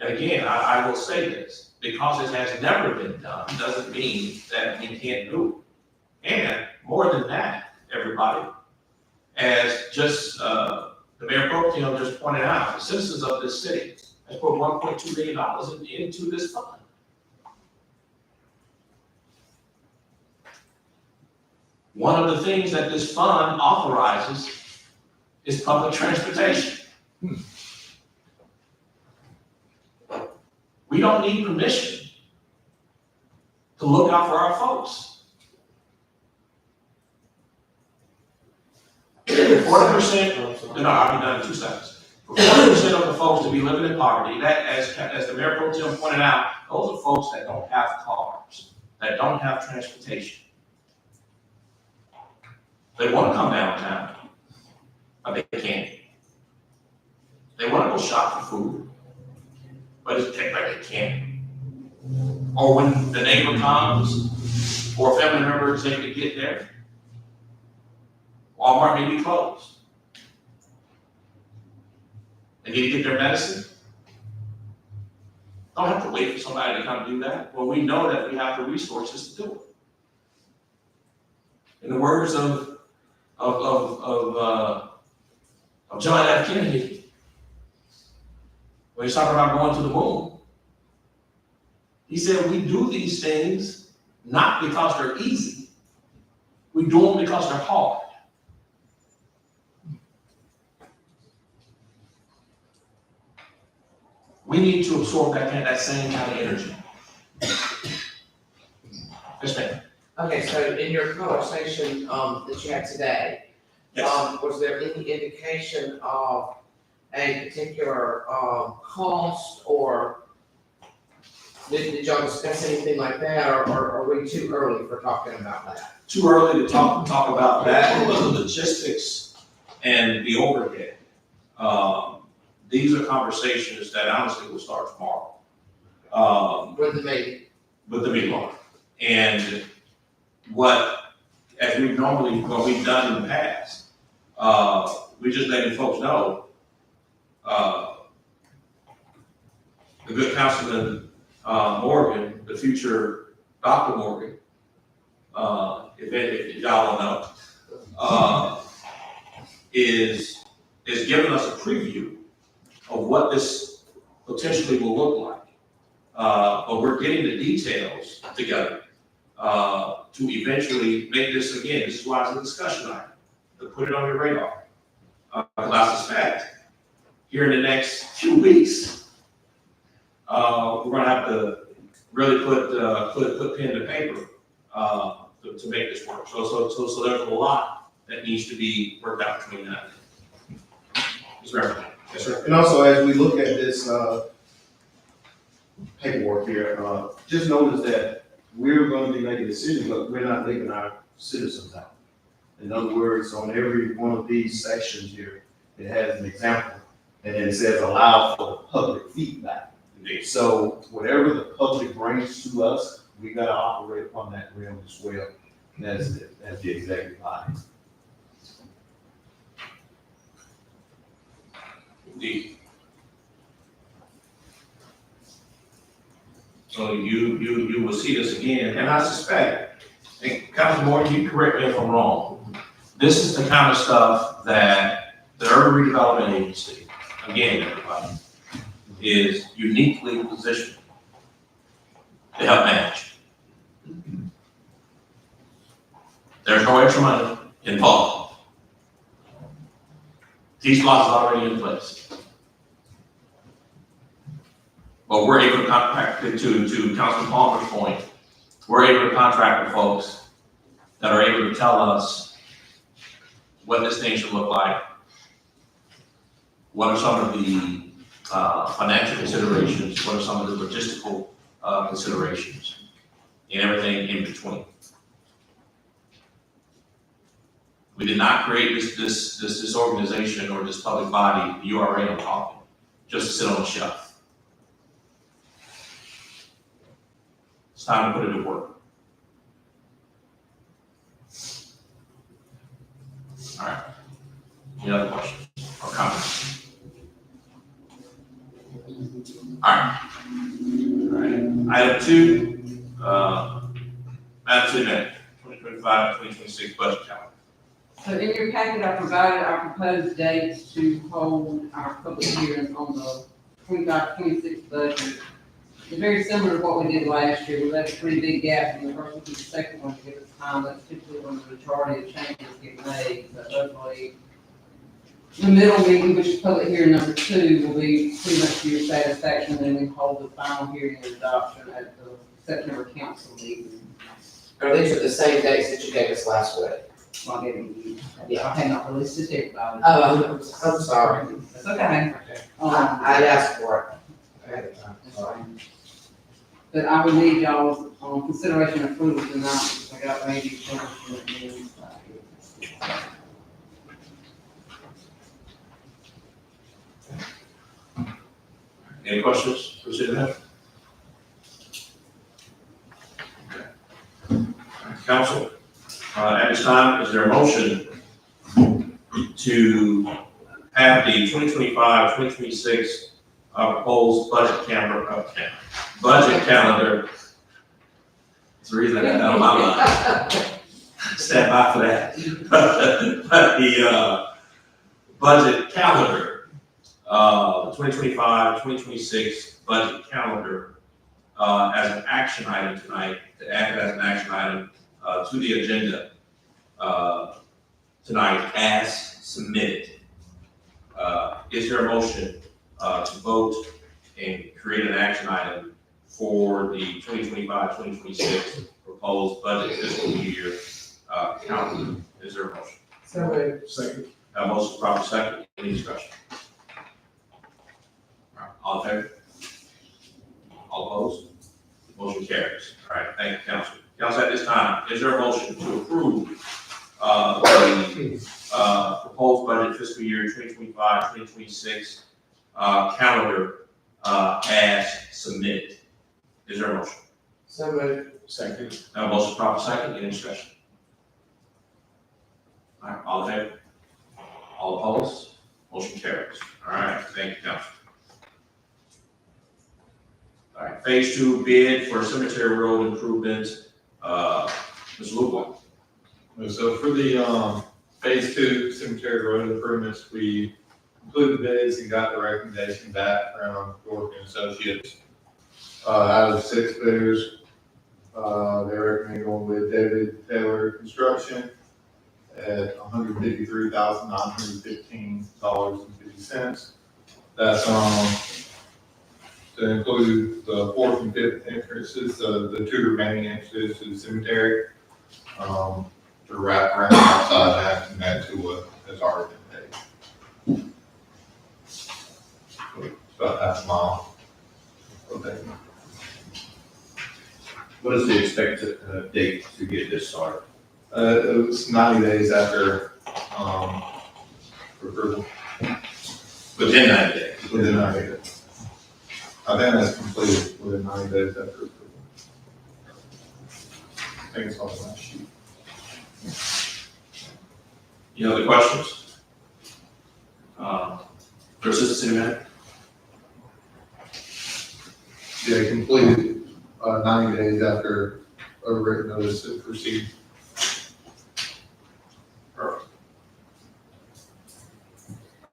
And again, I will say this, because it has never been done, doesn't mean that we can't do it. And more than that, everybody, as just the Mayor Pro Tem just pointed out, the citizens of this city has put $1.2 billion into this fund. One of the things that this fund authorizes is public transportation. We don't need permission to look out for our folks. 40%, no, I'll be done in 2 seconds. For 40% of the folks to be living in poverty, that, as the Mayor Pro Tem pointed out, those are folks that don't have cars, that don't have transportation. They want to come downtown, but they can't. They want to go shop for food, but it's like they can't. Or when the neighbor comes, or a family member is able to get there, Walmart may be closed. They need to get their medicine. Don't have to wait for somebody to come do that. Well, we know that we have the resources to do it. In the words of John F. Kennedy, when he's talking about going to the moon, he said, we do these things not because they're easy. We do them because they're hard. We need to absorb that same kind of energy. Yes, ma'am. Okay, so in your conversation, that you had today, Yes. was there any indication of a particular, cost, or did y'all discuss anything like that, or are we too early for talking about that? Too early to talk about that, but the logistics and the overhead. These are conversations that honestly will start tomorrow. With the meeting? With the meeting. And as we've what we've done in the past, we just letting folks know, the good Councilman Morgan, the future Dr. Morgan, if y'all don't know, is giving us a preview of what this potentially will look like. But we're getting the details together to eventually make this, again, this is why it's a discussion item, to put it on your radar. Because I suspect here in the next few weeks, we're gonna have to really put pen to paper to make this work. So there's a lot that needs to be worked out between that. Yes, sir. And also, as we look at this paperwork here, just notice that we're going to be making decisions, but we're not leaving our citizens out. In other words, on every one of these sections here, it has an example, and then it says allow for public feedback. Indeed. So whatever the public brings to us, we got to operate upon that realm as well, as the executive body. Indeed. So you will see this again, and I suspect, and Councilman Moore, you correct me if I'm wrong, this is the kind of stuff that the Urban Redevelopment Agency, again, everybody, is uniquely positioned to help manage. There's no extra money involved. T-Splosh is already in place. But we're able to contract, to Councilman Palmer's point, we're able to contract with folks that are able to tell us what this thing should look like, what are some of the financial considerations, what are some of the logistical considerations, and everything in between. We did not create this organization or this public body, the URA I'm talking, just to sit on the shelf. It's time to put it to work. All right. Any other questions or comments? All right. All right. Item 2, Madam City Manager, 2025-2026 budget calendar. So in your packet, I provided our proposed dates to hold our public hearings on the 25-26 budget. It's very similar to what we did last year. We left a pretty big gap from the first one to the second one to give us time. That's typically when the majority of changes get made. But hopefully, the middle meeting, which is public hearing number 2, will be pretty much to your satisfaction. Then we hold the final hearing and adoption at the September council meeting. Are these the same dates that you gave us last week? I'll give you, I cannot release this to everybody. Oh, I'm sorry. That's okay. I asked for it. ahead of time. That's fine. But I would need y'all's consideration and approval tonight, because I got maybe from the meeting. Any questions for City Manager? Okay. Council, at this time, is there a motion to have the 2025-2026 proposed budget calendar? It's the reason I got that on my mind. Stand by for that. But the budget calendar, 2025-2026 budget calendar, as an action item tonight, to add as an action item to the agenda tonight as submitted. Is there a motion to vote and create an action item for the 2025-2026 proposed budget fiscal year calendar? Is there a motion? So Second. Motion proper second, any discussion? All in favor? All opposed? Motion carries. All right, thank you, council. Council, at this time, is there a motion to approve the proposed budget fiscal year 2025-2026 calendar as submitted? Is there a motion? So moved. Second. Motion proper second, any discussion? All right, all in favor? All opposed? Motion carries. All right, thank you, council. All right, phase 2 bid for cemetery road improvement, Mr. Lukewan. So for the phase 2 cemetery road improvements, we included bids and got the recommendation back from York and Associates. Out of 6 bidders, they recommend going with David Taylor Construction at $153,915.50. That's to include the 4th and 5th entrances, the 2 remaining entrances to the cemetery. To wrap around outside that and add to what has already been paid. It's about half a mile. Okay. What is the expected date to get this started? It was 90 days after, approval. Within 90 days. Within 90 days. I think that's completed within 90 days after approval. I think it's on the last sheet. Any other questions? For Assistant City Manager? Yeah, completed 90 days after a written notice to proceed. Perfect.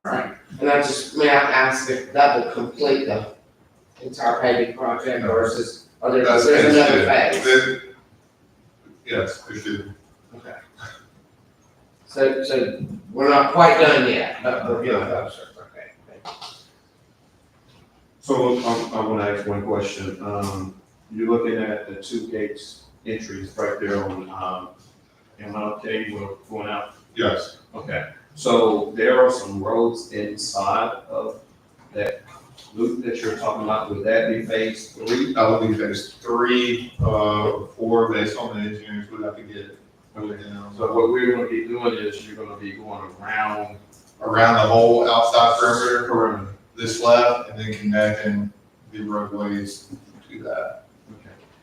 All right. And I just, may I ask if that will complete the entire paving project, or is this, are there, That's there's phase another 2. phase? Yes, there's 2. Okay. So we're not quite done yet, but we're getting closer. Okay. So I want to ask one question. You're looking at the 2 gates entries right there on MLK, we're going out. Yes. Okay. So there are some roads inside of that loop that you're talking about. Would that be phase 3? That would be phase 3, 4, based on the engineers we'd have to get down. So what we're going to be doing is you're going to be going around Around the whole outside perimeter. this left and then connecting the roadways to that.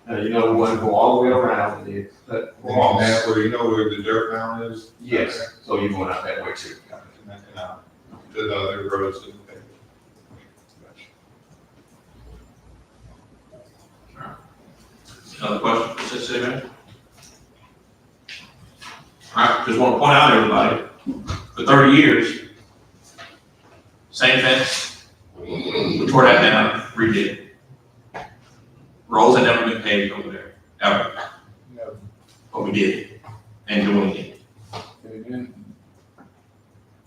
You know, we want to go all the way around and then cut And across. connect where you know where the dirt mound is? Yes, so you're going out that way too. Connecting out to the other roads to the pavement. Another question, for the city manager? All right, just want to point out, everybody, for 30 years, same fence, we tore that down, redid it. Roads had never been paved over there, ever, No. but we did it, and doing it And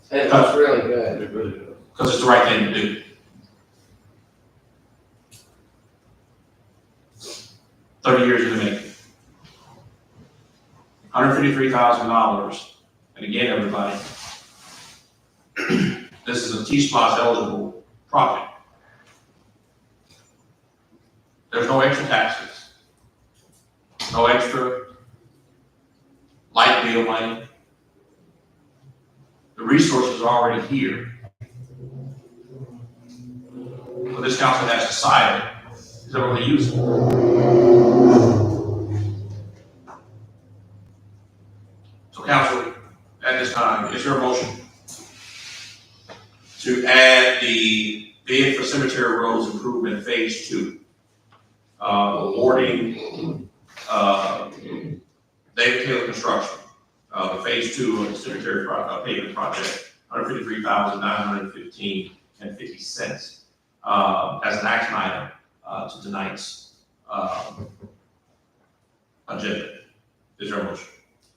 It looks really good. It really does. because it's the right thing to do. 30 years in the making. $153,000, and again, everybody, this is a T-Splosh eligible project. There's no extra taxes, no extra light bill money. The resources are already here. But this council has decided is that we're going to use it. So council, at this time, is there a motion to add the bid for cemetery roads improvement phase 2? Awarding, David Taylor Construction, the phase 2 of the cemetery pavement project, $153,915.50, as an action item, to tonight's, agenda. Is there a motion?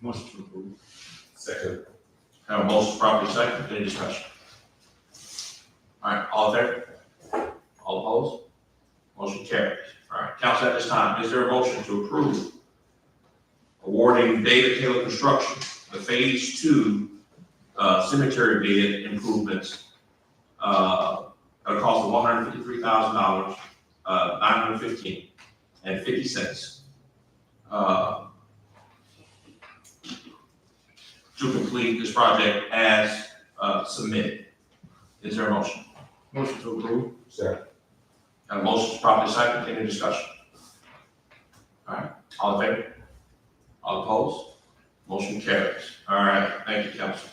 Motion to approve. second. Have a motion properly second, any discussion? All right, all in favor? All opposed? Motion carries. All right, council, at this time, is there a motion to approve awarding David Taylor Construction the phase 2 cemetery bid improvements at a cost of $153,000, $915.50 to complete this project as submitted? Is there a motion? Motion to approve. Second. Got a motion properly second, any discussion? All right, all in favor? All opposed? Motion carries. All right, thank you, council.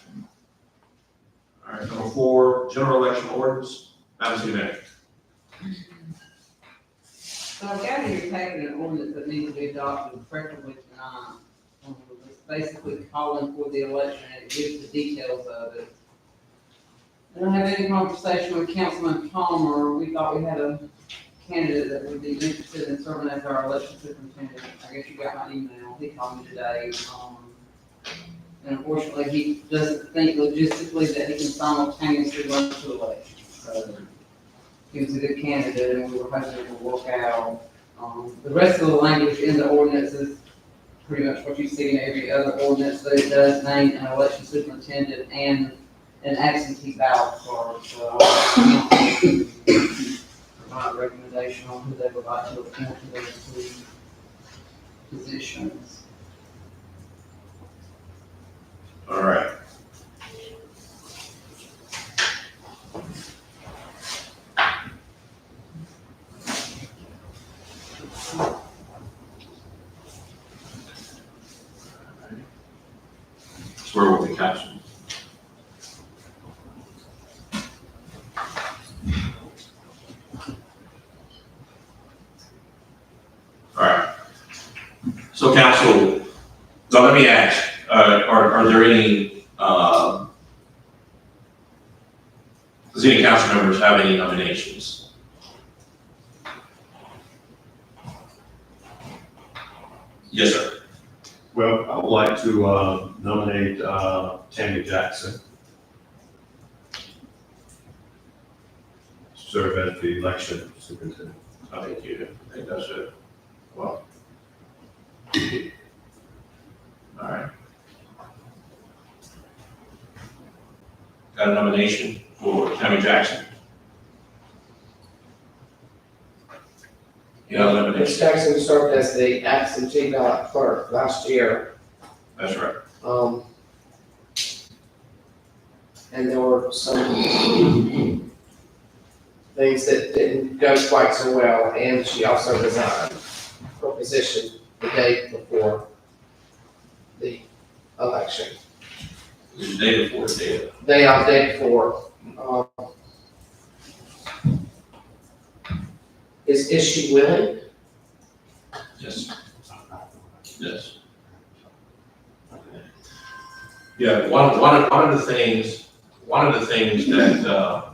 All right, number 4, general election ordinance. Madam City Manager. So I've got here taking an ordinance that needs to be adopted preferably tonight. It's basically calling for the election and it gives the details of it. I don't have any conversation with Councilman Palmer. We thought we had a candidate that would be interested in serving as our election superintendent. I guess you got my email. He called me today. And unfortunately, he doesn't think logistically that he can simultaneously run 2 elections. So he was a good candidate and we were hoping it would work out. The rest of the language in the ordinance is pretty much what you see in every other ordinance, but it does name an election superintendent and an absentee ballot clerk. So provide a recommendation on who they would like to appoint to those 2 positions. All right. Swear with the council. All right. So council, now let me ask, are there any, does any council members have any nominations? Yes, sir. Well, I would like to nominate Tammy Jackson to serve as the election superintendent. I think that's it. Well. All right. Got a nomination for Tammy Jackson. You know, Ms. nomination. Jackson served as the absentee ballot clerk last year. That's right. And there were some things that didn't go quite so well, and she also resigned her position the day before the election. The day before, the day of. Day before. Is she willing? Yes. Yes. Yeah, one of the things that,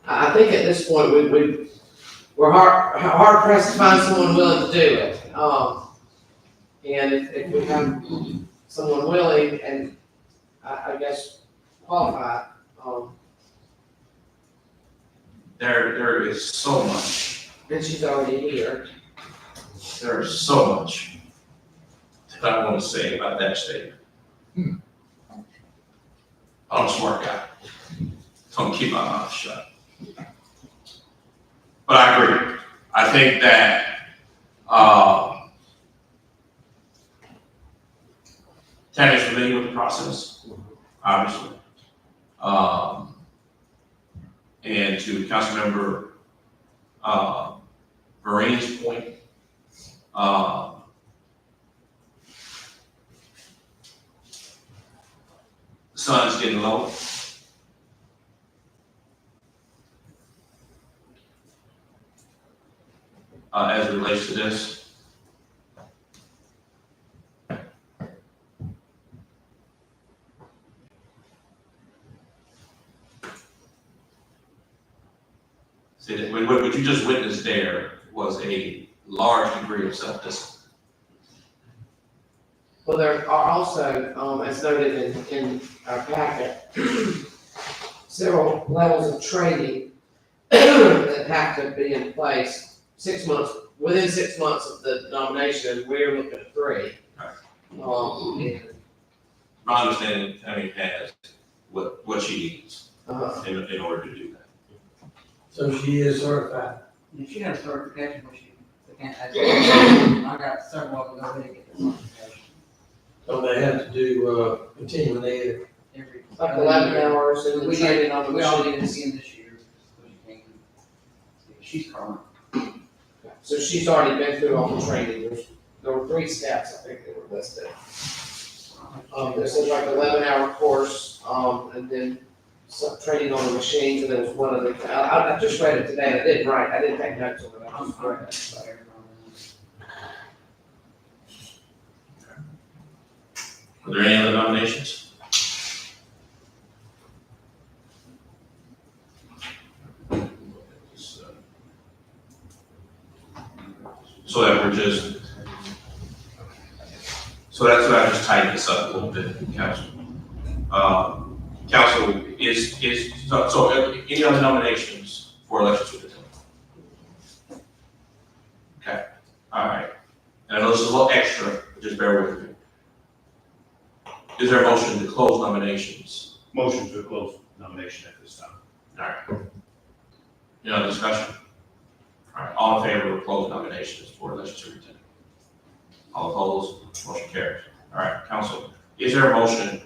I think at this point, we're hard pressed to find someone willing to do it. And if we have someone willing and I guess qualified, there is so much, and she's already here. there is so much that I want to say about that statement. I'm a smart guy. So I'm gonna keep my mouth shut. But I agree. I think that, Tammy's familiar with the process, obviously. And to Councilmember, Marine's point, the sun is getting low. As it relates to this. See, that what you just witnessed there was a large degree of self-discipline. Well, there are also, as noted in our packet, several levels of training that have to be in place within 6 months of the nomination, and we're looking at 3. And, My understanding, Tammy has what she needs in order to do that. So she is certified. If she got a certification, which she can't, I got several of them already get their certification. So they have to do, continuing ed. Every. like 11 hours and then We training on the We all did machines. it again this year, so she can't. She's current. So she's already been through all the training. There were 3 steps, I think they were listed. There's like 11-hour course, and then some training on the machines, and there was one other, I just read it today, I didn't take notes on it, I just read it. So. Are there any other nominations? So that we're just, so that's why I just tightened this up a little bit, council. Council so any other nominations for election superintendent? Okay, all right. And I know this is a little extra, but just bear with me. Is there a motion to close nominations? Motion to close nomination at this time. All right. Any other discussion? All right, all in favor of closing nominations for election superintendent? All opposed, motion carries. All right, council, is there a motion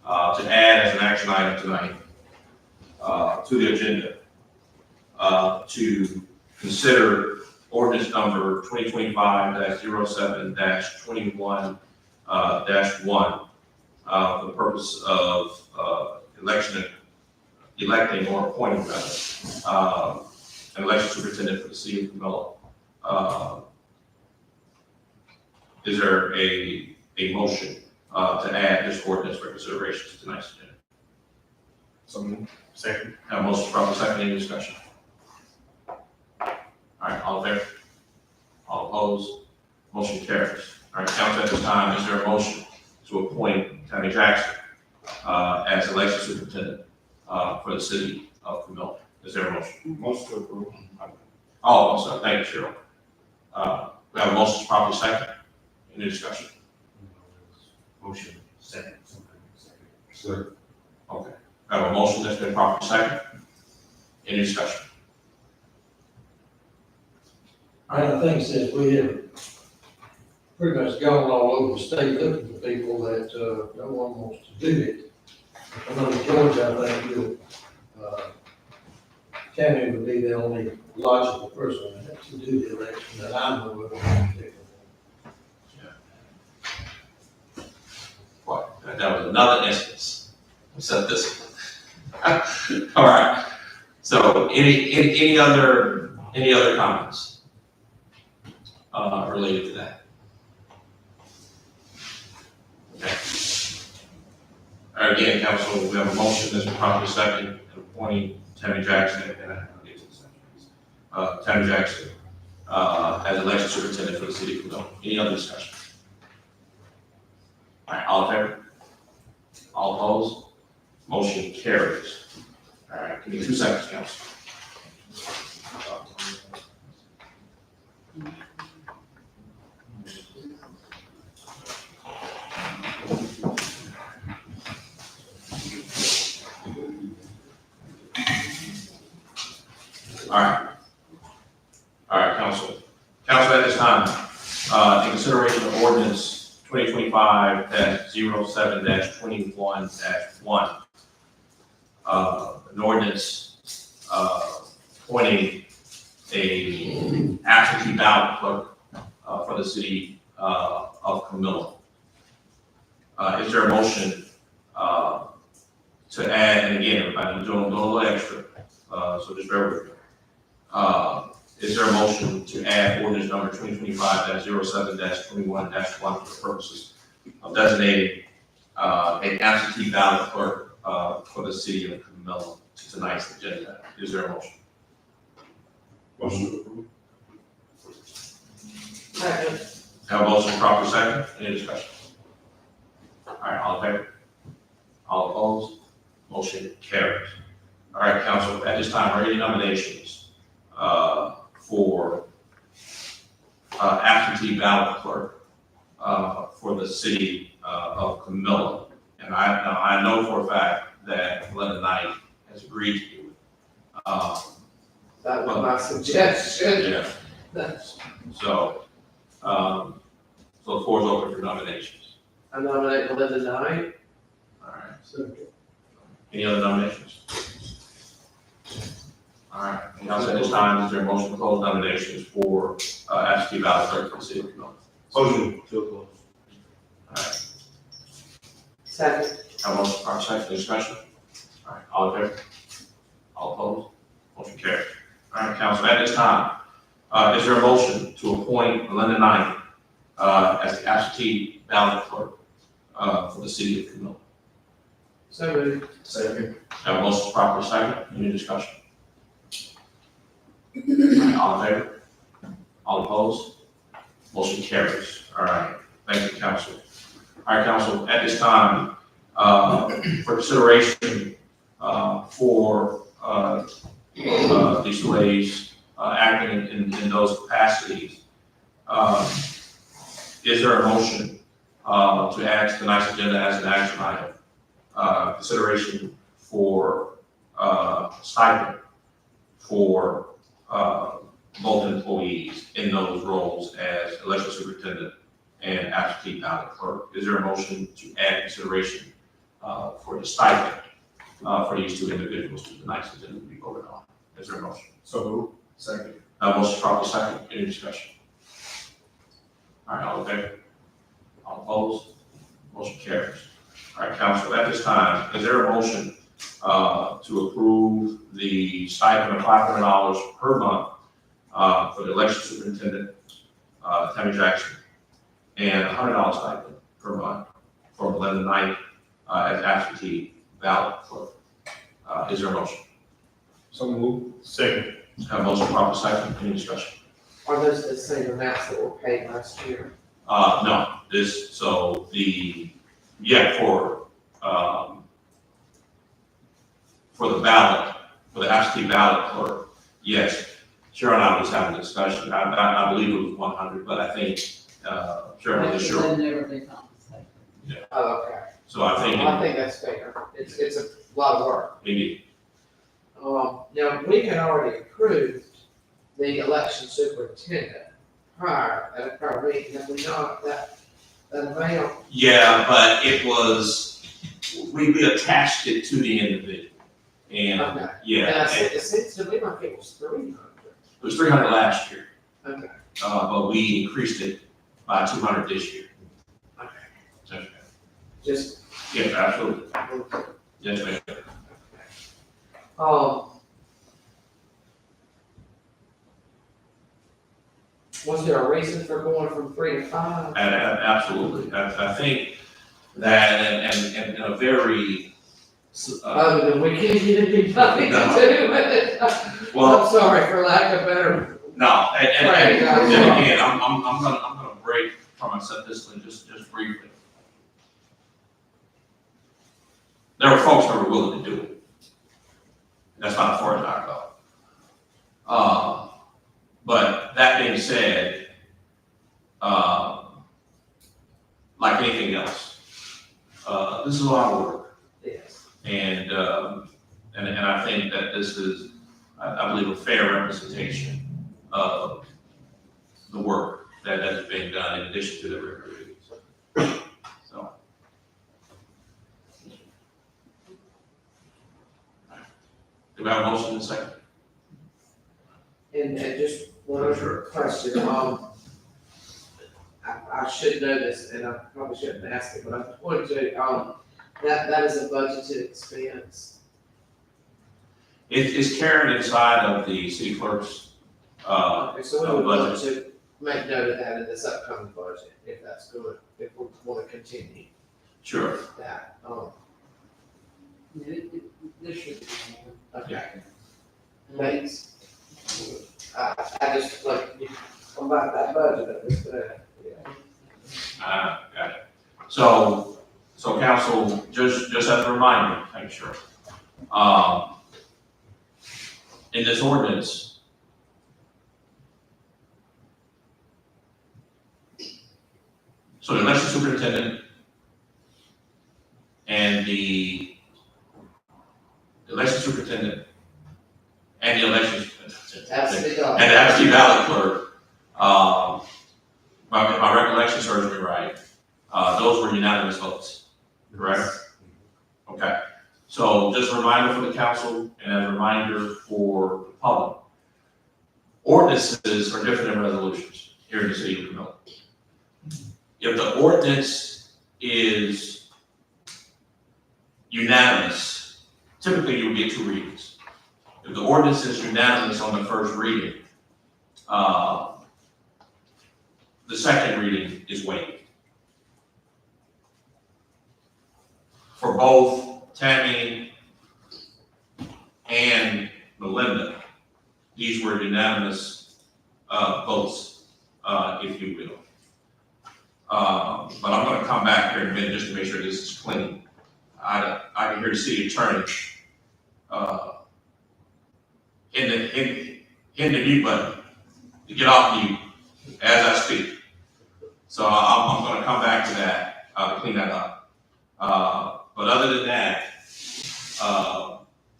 to add as an action item tonight to the agenda to consider ordinance number 2025-07-21-1 for the purpose of electing or appointing rather, an election superintendent for the city of Camilla. Is there a motion to add this ordinance for consideration to tonight's agenda? Someone, Second. Have a motion properly second, any discussion? All right, all in favor? All opposed? Motion carries. All right, council, at this time, is there a motion to appoint Tammy Jackson as election superintendent for the city of Camilla? Is there a motion? most of them. Oh, I'm sorry, thank you, Cheryl. We have a motion properly second. Any discussion? Motion, second. So, Okay. I have a motion that's been properly second. Any discussion? And I think since we have pretty much gone all over the state looking for people that, no one wants to do it. I know Georgia, I think, will Tammy would be the only logical person to do the election that I know of. What, that was another instance of self-discipline. All right, so any other comments, related to that? Okay. All right, again, council, we have a motion that's been properly second, appointing Tammy Jackson, Tammy Jackson, as election superintendent for the city of Cordova. Any other discussion? All right, all in favor? All opposed? Motion carries. All right, give me 2 seconds, council. All right, council. Council, at this time, in consideration of ordinance 2025-07-21-1, an ordinance appointing a absentee ballot clerk for the city of Camilla. Is there a motion to add, and again, I'm doing a little extra, so just bear with me. Is there a motion to add ordinance number 2025-07-21-1 for the purposes of designating an absentee ballot clerk for the city of Camilla to tonight's agenda? Is there a motion? Motion approved. Second. Have a motion, proper second, any discussion? All right, all in favor? All opposed? Motion carries. All right, council, at this time, are any nominations for absentee ballot clerk for the city of Camilla? And I know for a fact that Linda Knight has agreed to do it. That was my suggestion. Yeah. So the floor is open for nominations. I nominate Belinda Knight. All right. So, Any other nominations? All right. And council, at this time, is there a motion to close nominations for absentee ballot clerk for the city of Camilla? Motion to close. All right. Second. Have a motion, proper second, discussion? All right, all in favor? All opposed? Motion carries. All right, council, at this time, is there a motion to appoint Belinda Knight as the absentee ballot clerk for the city of Camilla? So moved. Second. Have a motion, proper second, any discussion? All right, all in favor? All opposed? Motion carries. All right, thank you, council. All right, council, at this time, for consideration for these delays acting in those capacities, is there a motion to add to tonight's agenda as an action item? Consideration for stipend for both employees in those roles as election superintendent and absentee ballot clerk. Is there a motion to add consideration for the stipend for these two individuals to tonight's agenda to be voted on? Is there a motion? So moved. Second. Motion properly second. Any discussion? All right, all in favor? All opposed? Motion carries. All right, council, at this time, is there a motion to approve the stipend of $500 per month for the election superintendent, Tammy Jackson, and $100 stipend per month for Belinda Knight as absentee ballot clerk? Is there a motion? So moved. Second. Have a motion, proper second, any discussion? Are those the same amounts that were paid last year? No, for the ballot, for the absentee ballot clerk, yes. Cheryl and I was having a discussion, I believe it was 100, but I think, Cheryl is sure. They'll never be compensated. Oh, okay. So I think, I think that's fair. It's a lot of work. maybe, Now, we had already approved the election superintendent prior, at a prior meeting, have we not, that amount? yeah, but it was, we attached it to the individual. And, Okay. yeah, And I and said, it seems to me like it was 300. it was 300 last year, Okay. but we increased it by 200 this year. Okay. So, Just, yes, absolutely. Yes, ma'am. Was there a reason for going from 3 to 5? Absolutely. I think that, and in a very, Other than we can't get anybody to No. do it. well, I'm sorry for lack of better. no, and Right, guys. then again, I'm gonna break from myself discipline just briefly. There were folks that were willing to do it. That's not as far as I go. But that being said, like anything else, this is a lot of work. Yes. And I think that this is, I believe, a fair representation of the work that is being done in addition to the regular duties. So. Do we have a motion in a second? And just one other question, I should know this, and I probably shouldn't ask it, but I'm going to, that is a budgeted expense. It is carried inside of the city clerk's, Okay, so we would want budget. to make note of that in this upcoming budget, if that's good, if we want to continue Sure. that, This should be more. okay. Thanks. I just, like, about that budget, it's good, yeah. Got it. So council, just as a reminder, make sure, in this ordinance, so the election superintendent and the election superintendent and the election Absolutely. and the absentee ballot clerk, my recollection serves me right, those were unanimous votes, correct? Okay, so just a reminder for the council and a reminder for the public. Ordinances are different than resolutions here in the city of Camilla. If the ordinance is unanimous, typically you would get 2 readings. If the ordinance is unanimous on the first reading, the second reading is waived. For both Tammy and Melinda, these were unanimous votes, if you will. But I'm gonna come back here in a minute just to make sure this is clean. I can hear the city attorney in the mute button to get off mute as I speak. So I'm gonna come back to that, to clean that up. But other than that,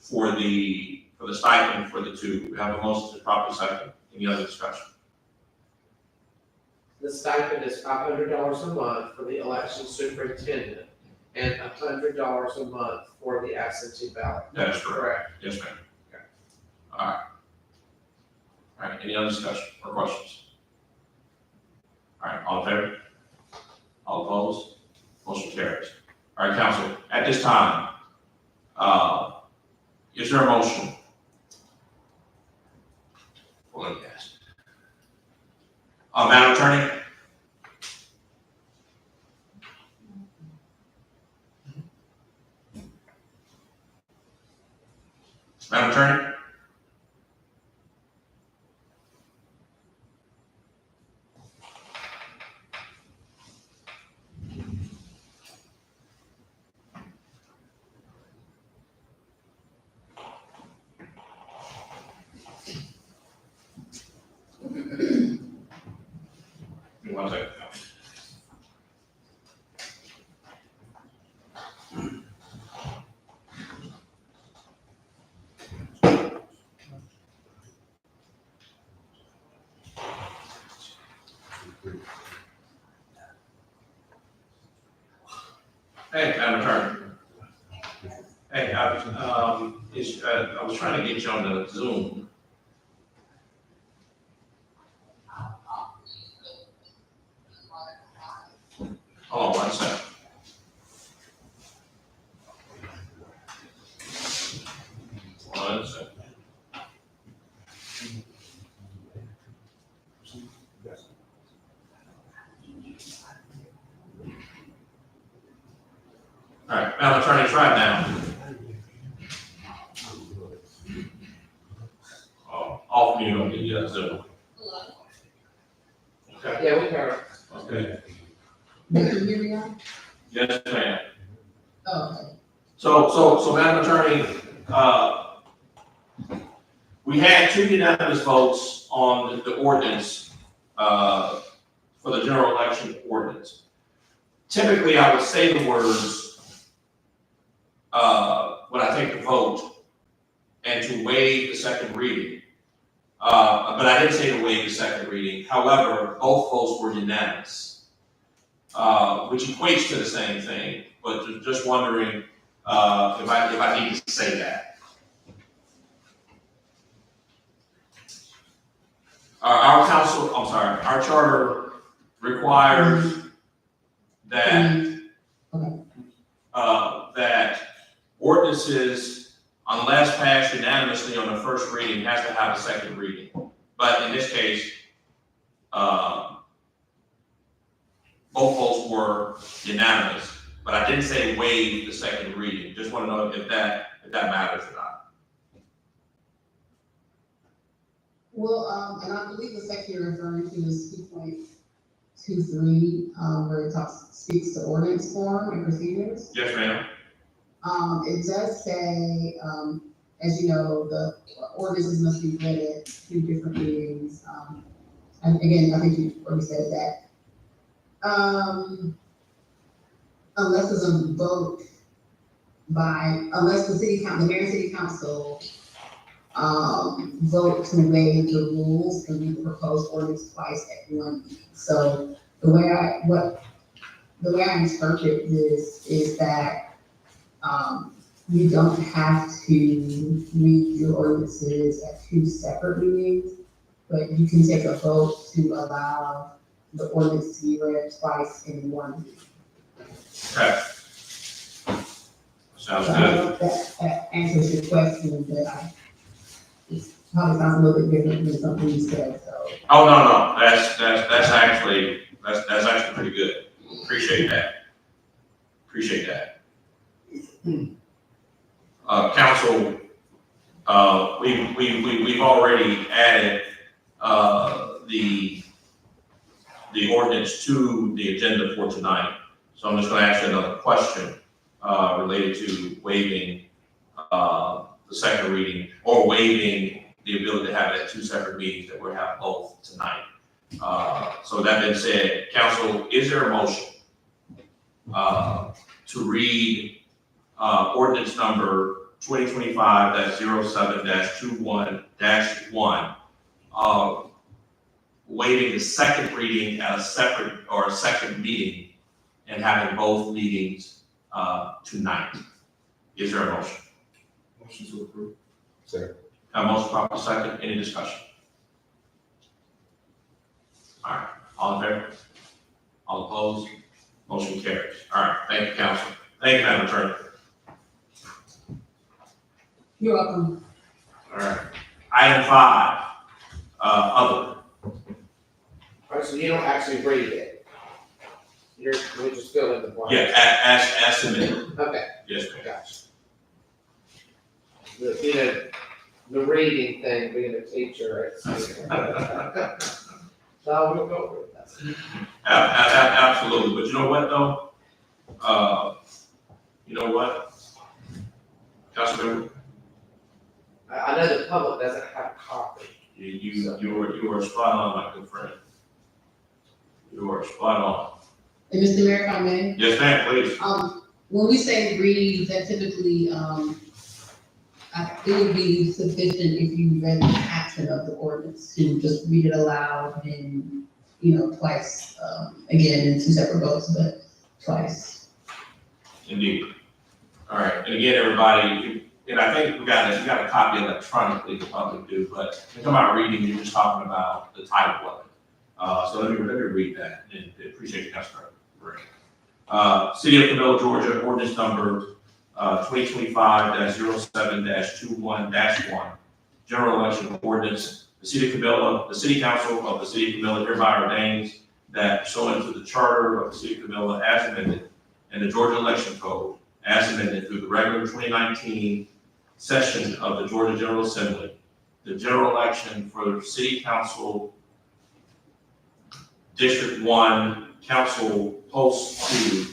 for the stipend for the 2, we have a motion to properly second. Any other discussion? The stipend is $500 a month for the election superintendent and $100 a month for the absentee ballot. That is correct. Correct. Yes, ma'am. Okay. All right. All right, any other discussion or questions? All right, all in favor? All opposed? Motion carries. All right, council, at this time, is there a motion? Well, let me ask. Madam Attorney? Madam Attorney? One second. Hey, Madam Attorney. Hey, I was trying to get you on the Zoom. Hold on one second. One second. All right, Madam Attorney, try it now. Oh, off mute on the Zoom. Okay, Yeah, we heard. okay. Can you hear me now? Yes, ma'am. Oh, okay. So Madam Attorney, we had 2 unanimous votes on the ordinance, for the general election ordinance. Typically, I would say the words, when I take the vote, and to waive the second reading. But I didn't say to waive the second reading. However, both votes were unanimous, which equates to the same thing, but just wondering, if I need to say that. Our charter requires that, that ordinances, unless passed unanimously on the first reading, has to have a second reading. But in this case, both votes were unanimous, but I didn't say waive the second reading. Just want to know if that matters or not. Well, and I believe the section you're referring to is 2.23, where it speaks to ordinance form and procedures. Yes, ma'am. It does say, as you know, the ordinances must be read at 2 different readings. And again, I think you already said that. Unless there's a vote unless the mayor and city council vote to waive the rules and read the proposed ordinance twice at 1 meeting. So the way I interpret this is that you don't have to read your ordinances at 2 separate meetings, but you can take a vote to allow the ordinance to be read twice in 1 meeting. Okay. Sounds So I good. don't know if that answers your question, but it probably sounds a little bit different than something you said, so. Oh, no, that's actually pretty good. Appreciate that. Council, we've already added, the ordinance to the agenda for tonight. So I'm just gonna ask you another question, related to waiving, the second reading, or waiving the ability to have it at 2 separate meetings, that we'll have both tonight. So that being said, council, is there a motion to read ordinance number 2025-07-21-1, waiving the second reading at a second meeting, and having both meetings tonight? Is there a motion? Motion to approve. Second. A motion proper second, any discussion? All right, all in favor? All opposed? Motion carries. All right, thank you, council. Thank you, Madam Attorney. You're welcome. All right. Item 5, other. All right, so you don't actually read it. We're just filling the blank. Yeah, as submitted. Okay, Yes, ma'am. gotcha. The reading thing, being a teacher, it's. So we'll go with that. Absolutely, but you know what, though? You know what? Councilmember, I know the public doesn't have a copy. you are spot on, my good friend. You are spot on. And Mr. Mayor, if I may, Yes, ma'am, please. when we say read, that typically, it would be sufficient if you read the caption of the ordinance to just read it aloud and, twice, again, in 2 separate votes, but twice. Indeed. All right, and again, everybody, and I think you got a copy electronically, the public do, but when you come out reading, you're just talking about the title of it. So let me read that, and appreciate you, Councilor Green. City of Camilla, Georgia, ordinance number 2025-07-21-1, general election ordinance. The City of Camilla, the City Council of the City of Camilla hereby ordains that pursuant to the Charter of the City of Camilla as amended and the Georgia Election Code as amended through the regular 2019 session of the Georgia General Assembly, the general election for City Council District 1, Council Post 2,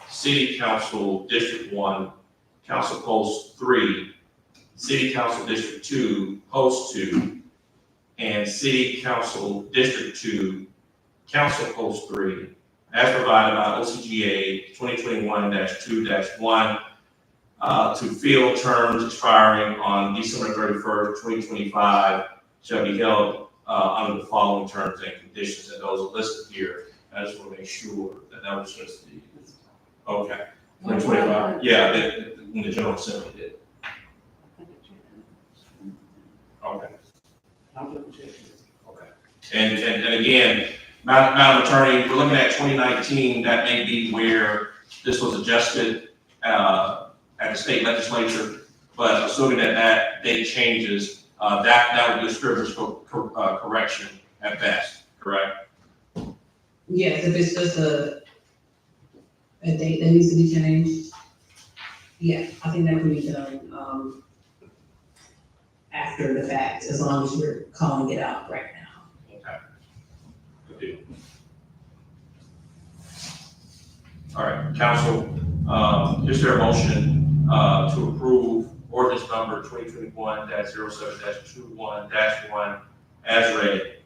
City Council District 1, Council Post 3, City Council District 2, Post 2, and City Council District 2, Council Post 3, as provided by OCGA 2021-2-1, to fill terms expiring on December 31st, 2025, shall be held under the following terms and conditions, and those are listed here. I just want to make sure that that was just the, okay. 2025, yeah, when the General Assembly did. Okay. Okay. And again, Madam Attorney, we're looking at 2019, that may be where this was adjusted at the state legislature, but assuming that date changes, that would be a scrivener's correction at best, correct? Yes, if it's just a date that needs to be changed, yeah, I think that can be done, after the fact, as long as you're calling it out right now. Okay. Good deal. All right, council, is there a motion to approve ordinance number 2021-07-21-1 as read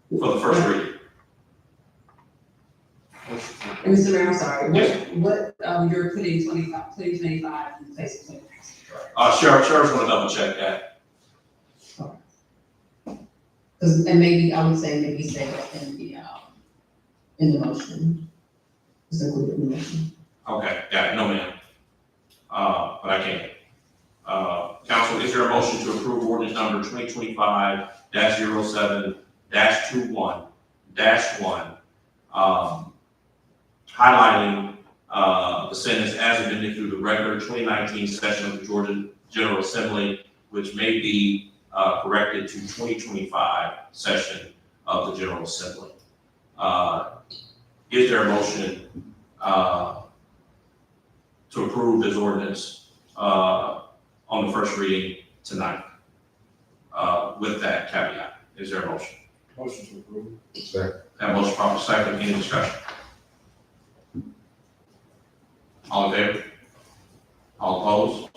for the first reading? And Mr. Mayor, I'm sorry, Yes. what, you're putting 2025 in place of 2026? Sheriff's gonna double check that. And maybe, I would say, maybe say that in the motion. Just include it in the motion. Okay, got it, no ma'am. But I can't. Council, is there a motion to approve ordinance number 2025-07-21-1, highlighting the sentence as amended through the regular 2019 session of the Georgia General Assembly, which may be corrected to 2025 session of the General Assembly. Is there a motion to approve this ordinance on the first reading tonight? With that caveat, is there a motion? Motion to approve. Second. That motion proper second, any discussion? All in favor? All opposed?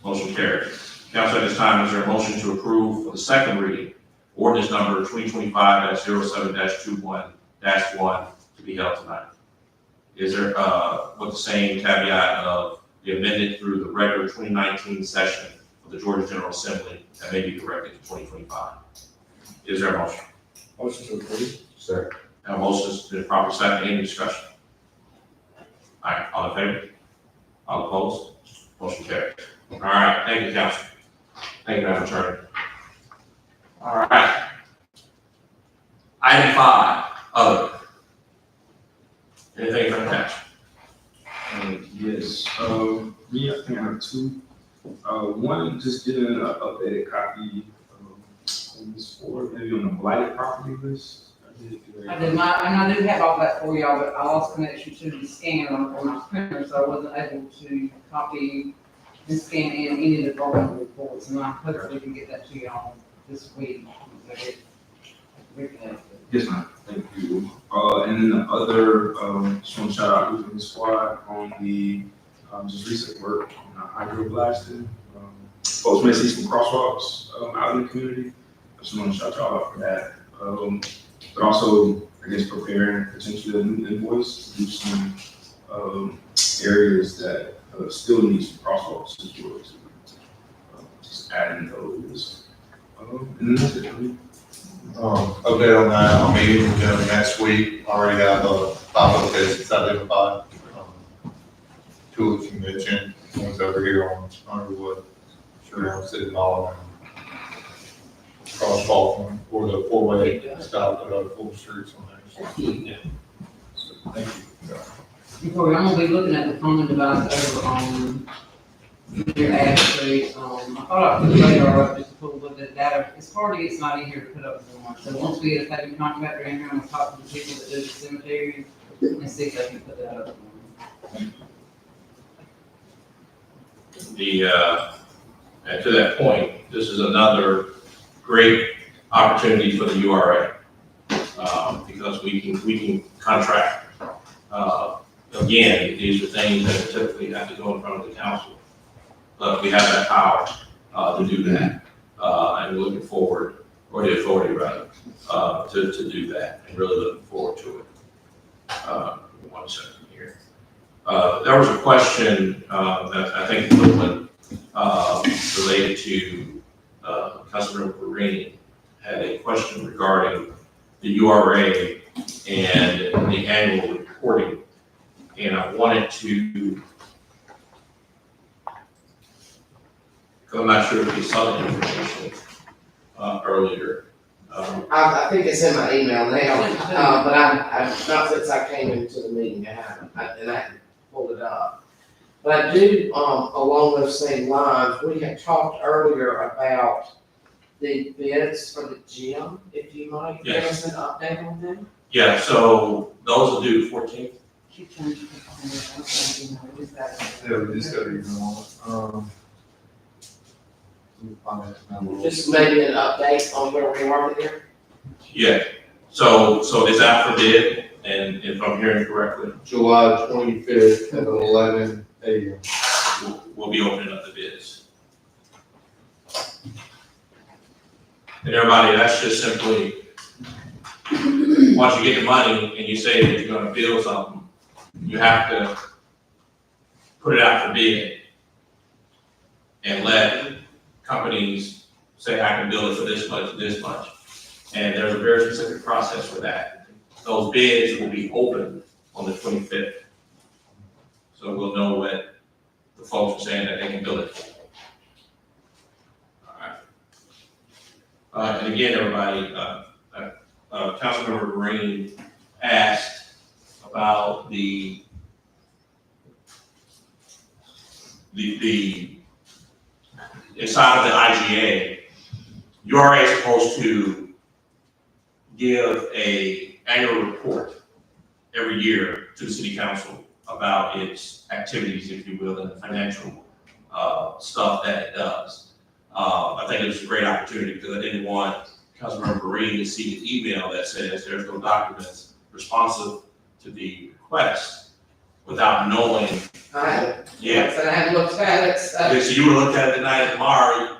Motion carries. Council, at this time, is there a motion to approve for the second reading, ordinance number 2025-07-21-1 to be held tonight? Is there, with the same caveat of the amended through the regular 2019 session of the Georgia General Assembly that may be corrected to 2025? Is there a motion? Motion to approve. Second. That motion is the proper second, any discussion? All right, all in favor? All opposed? Motion carries. All right, thank you, council. Thank you, Madam Attorney. All right. Item 5, other. Anything from the council? Yes, me, I think I have two. One, just getting an updated copy on this for maybe on the blighted property list. I did not, and I do have all that for y'all, but I lost connection to the scanner on my printer, so I wasn't able to copy and scan in any of the department reports, and I hopefully can get that to y'all this week. Yes, ma'am, thank you. And then the other, just want to shout out to the squad on the just recent work on the hydro blasting. Folks may see some crosswalks out in the community. I just want to shout y'all out for that. But also, I guess, preparing potentially a new invoice to do some areas that still need some crosswalks as well. Just adding those. And then that's it for me. Update on that, meeting next week, already got the 5 locations identified. Tulips Convention, one's over here on Underwood, sure on City Mall, and across Falcon, or the four-way stop at Full Streets on there. So, thank you. Victoria, I'm gonna be looking at the phone device over on your ad street. I thought I put the radar up just to pull a little bit of data. It's hard to get somebody in here to put up one. So once we get a second contractor in here, I'm gonna talk to the people that do the cemetery and see if they can put that up. And to that point, this is another great opportunity for the URA, because we can contract. Again, these are things that typically have to go in front of the council, but we have that power, to do that. And we're looking forward, or the authority rather, to do that, and really looking forward to it. 1 second here. There was a question, that I think Lublin, related to, Councilmember Green had a question regarding the URA and the annual reporting. And I wanted to, because I'm not sure if you saw the information, earlier. I think it's in my email now, but I, not since I came into the meeting, I haven't, and I haven't pulled it up. But I do, along those same lines, we had talked earlier about the bids for the gym, if you might give us an update on them. Yeah, so those will do the 14th. Keep trying to put it on there. Yeah, we just got to ignore it. Just maybe an update on where we are there. Yeah, so it's out for bid, and if I'm hearing correctly, July 25th at 11 a.m. we'll be opening up the bids. And everybody, that's just simply, once you get the money and you say that you're gonna build something, you have to put it out for bid and let companies say, I can build it for this much, this much. And there's a very specific process for that. Those bids will be open on the 25th. So we'll know what the folks are saying that they can build it for. All right. And again, everybody, Councilmember Green asked about the inside of the IGA, URA is supposed to give a annual report every year to the city council about its activities, if you will, and the financial stuff that it does. I think it was a great opportunity because I didn't want Councilmember Green to see the email that says there's no documents responsive to the request without knowing. I haven't. Yeah. So I haven't looked at it, so. Okay, so you would look at it tonight and tomorrow,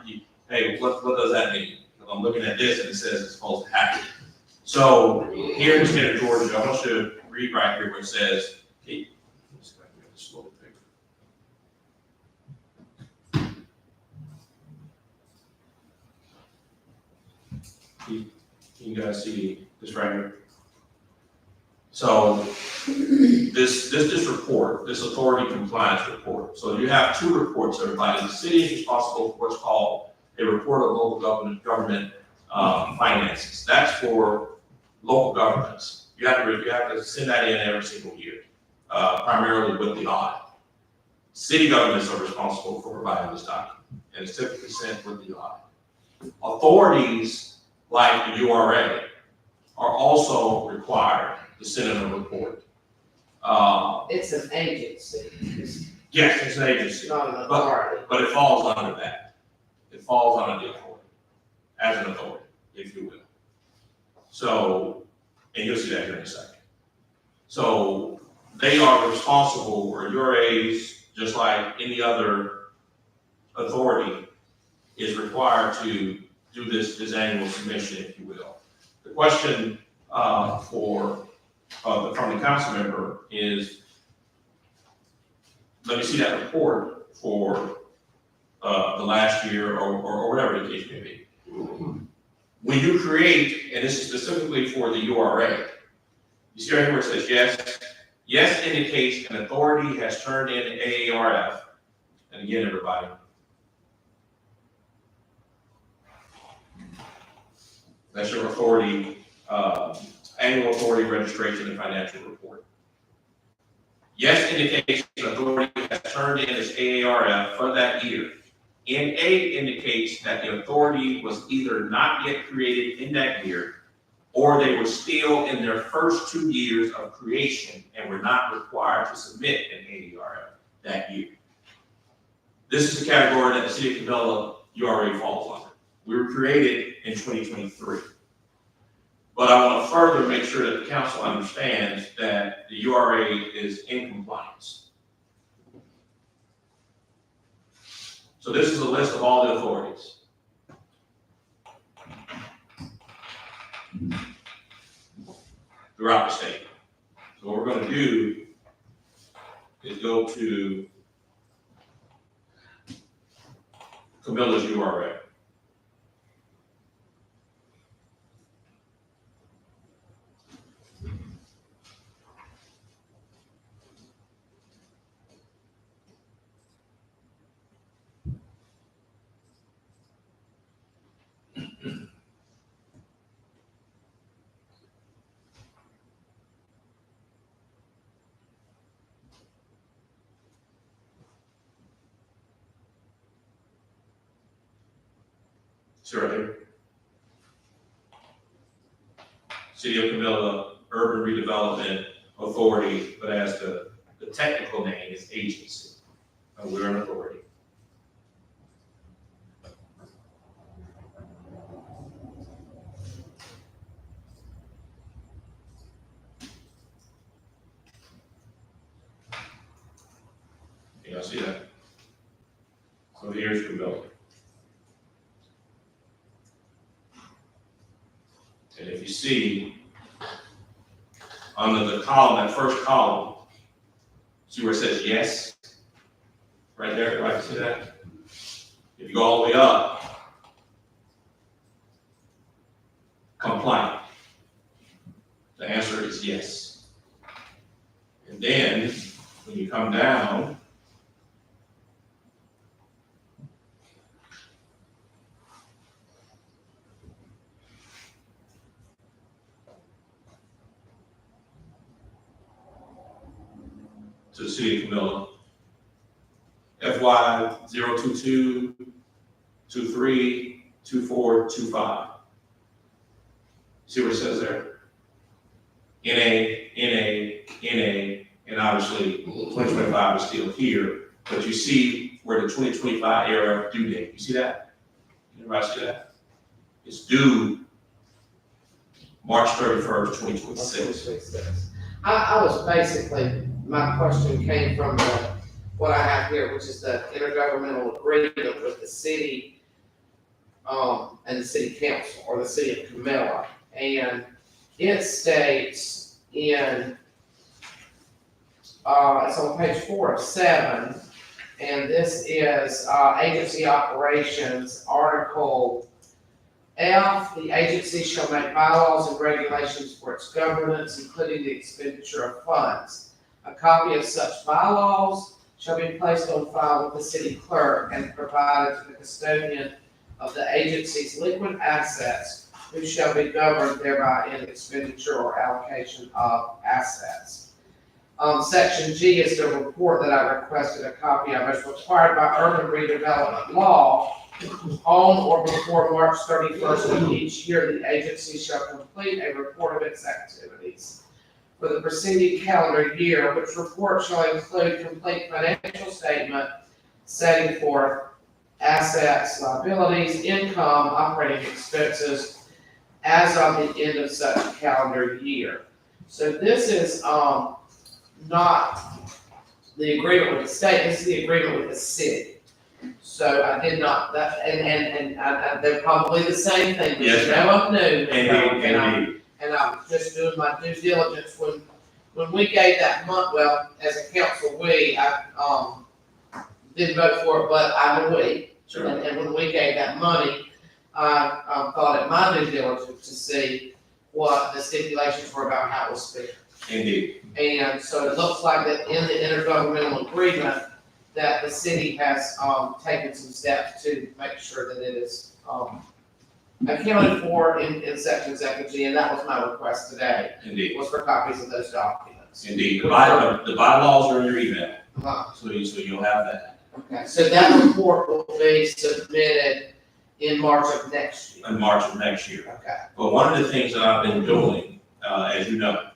hey, what does that mean? I'm looking at this and it says it's supposed to happen. So here in the state of Georgia, I want you to read right here where it says, hey, let's go back here, this little picture. Can you guys see this right here? So this report, this authority compliance report. So you have two reports, everybody. The city is responsible for what's called a report of local government finances. That's for local governments. You have to send that in every single year, primarily with the audit. City governments are responsible for providing this document, and it's typically sent with the audit. Authorities like the URA are also required to send in a report. It's an agency, Yes, it's an agency, not an authority. but it falls under that. It falls under the authority, as an authority, if you will. So, and you'll see that here in a second. So they are responsible, or URAs, just like any other authority, is required to do this annual submission, if you will. The question from the council member is, let me see that report for the last year or whatever the case may be. When you create, and this is specifically for the URA, you see right here where it says yes, Yes indicates an authority has turned in AARF. And again, everybody, that's your authority, annual authority registration and financial report. Yes indicates an authority has turned in its AARF for that year. NA indicates that the authority was either not yet created in that year, or they were still in their first 2 years of creation and were not required to submit an AARF that year. This is the category that the city of Camilla URA falls under. We were created in 2023. But I want to further make sure that the council understands that the URA is in compliance. So this is a list of all the authorities. Throughout the state. So what we're going to do is go to Camilla's URA. See right here. City of Camilla Urban Redevelopment Authority, but as the technical name is agency. And we're an authority. You guys see that? So here's Camilla. And if you see, under the column, that first column, see where it says yes? Right there, everybody see that? If you go all the way up, compliant. The answer is yes. And then, when you come down, to the city of Camilla, FY 022, 23, 24, 25. See what it says there? NA, and obviously 2025 is still here, but you see where the 2025 era due date, you see that? Everybody see that? It's due March 31st, 2026. I was basically, my question came from what I have here, which is the intergovernmental agreement with the city, and the city council, or the city of Camilla. And it states in, it's on page 4 of 7, and this is, agency operations, article F, the agency shall make bylaws and regulations for its governance, including the expenditure of funds. A copy of such bylaws shall be placed on file with the city clerk and provided to the custodian of the agency's liquid assets, who shall be governed thereby in expenditure or allocation of assets. Section G is the report that I requested a copy of. As required by urban redevelopment law, on or before March 31st of each year, the agency shall complete a report of its activities for the preceding calendar year, which report shall include complete financial statement setting forth assets, liabilities, income, operating expenses as of the end of such calendar year. So this is not the agreement with the state, this is the agreement with the city. So I did not, that, and they're probably the same thing, but Yes, you know I'm new. Indeed. And I'm just doing my due diligence when we gave that month, well, as a council, I did vote for it, but I'm a we. Sure. And when we gave that money, I thought it my due diligence to see what the stipulations were about how it was spent. Indeed. And so it looks like that in the intergovernmental agreement, that the city has, taken some steps to make sure that it is, accounted for in sections F and G, and that was my request today, Indeed. was for copies of those documents. Indeed. The bylaws are in your email, Uh-huh. so you'll have that Okay, so that report will be submitted in March of next year. in March of next year. Okay. But one of the things that I've been doing, as you know,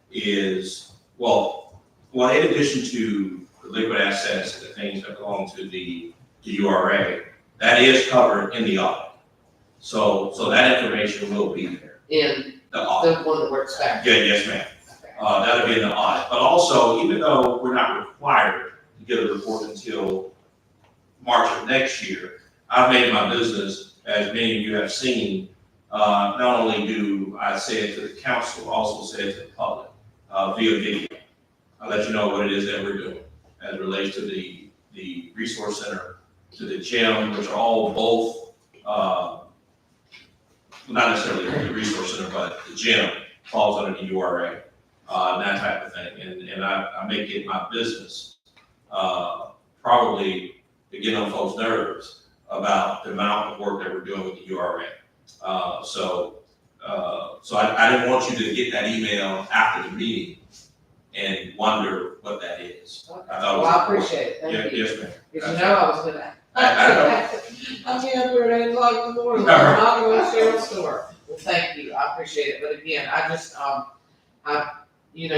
is, well, in addition to the liquid assets and the things that belong to the URA, that is covered in the audit. So that information will be there. In The audit. the one that we're expecting. Yeah, yes, ma'am. Okay. That'll be in the audit. But also, even though we're not required to get a report until March of next year, I've made my business, as many of you have seen, not only do I say it to the council, I also say it to the public, via video. I'll let you know what it is that we're doing as it relates to the resource center, to the gym, which are all both, not necessarily the resource center, but the gym falls under the URA, and that type of thing. And I make it my business, probably to get on folks' nerves about the amount of work that we're doing with the URA. So I didn't want you to get that email after the meeting and wonder what that is. Okay. I thought it Well, was I appreciate it, Yeah, thank you. yes, ma'am. Because you know I was gonna. I I'm here for 8 o'clock in the morning, All I'm right. not going to share a store. Well, thank you, I appreciate it, but again, I just, you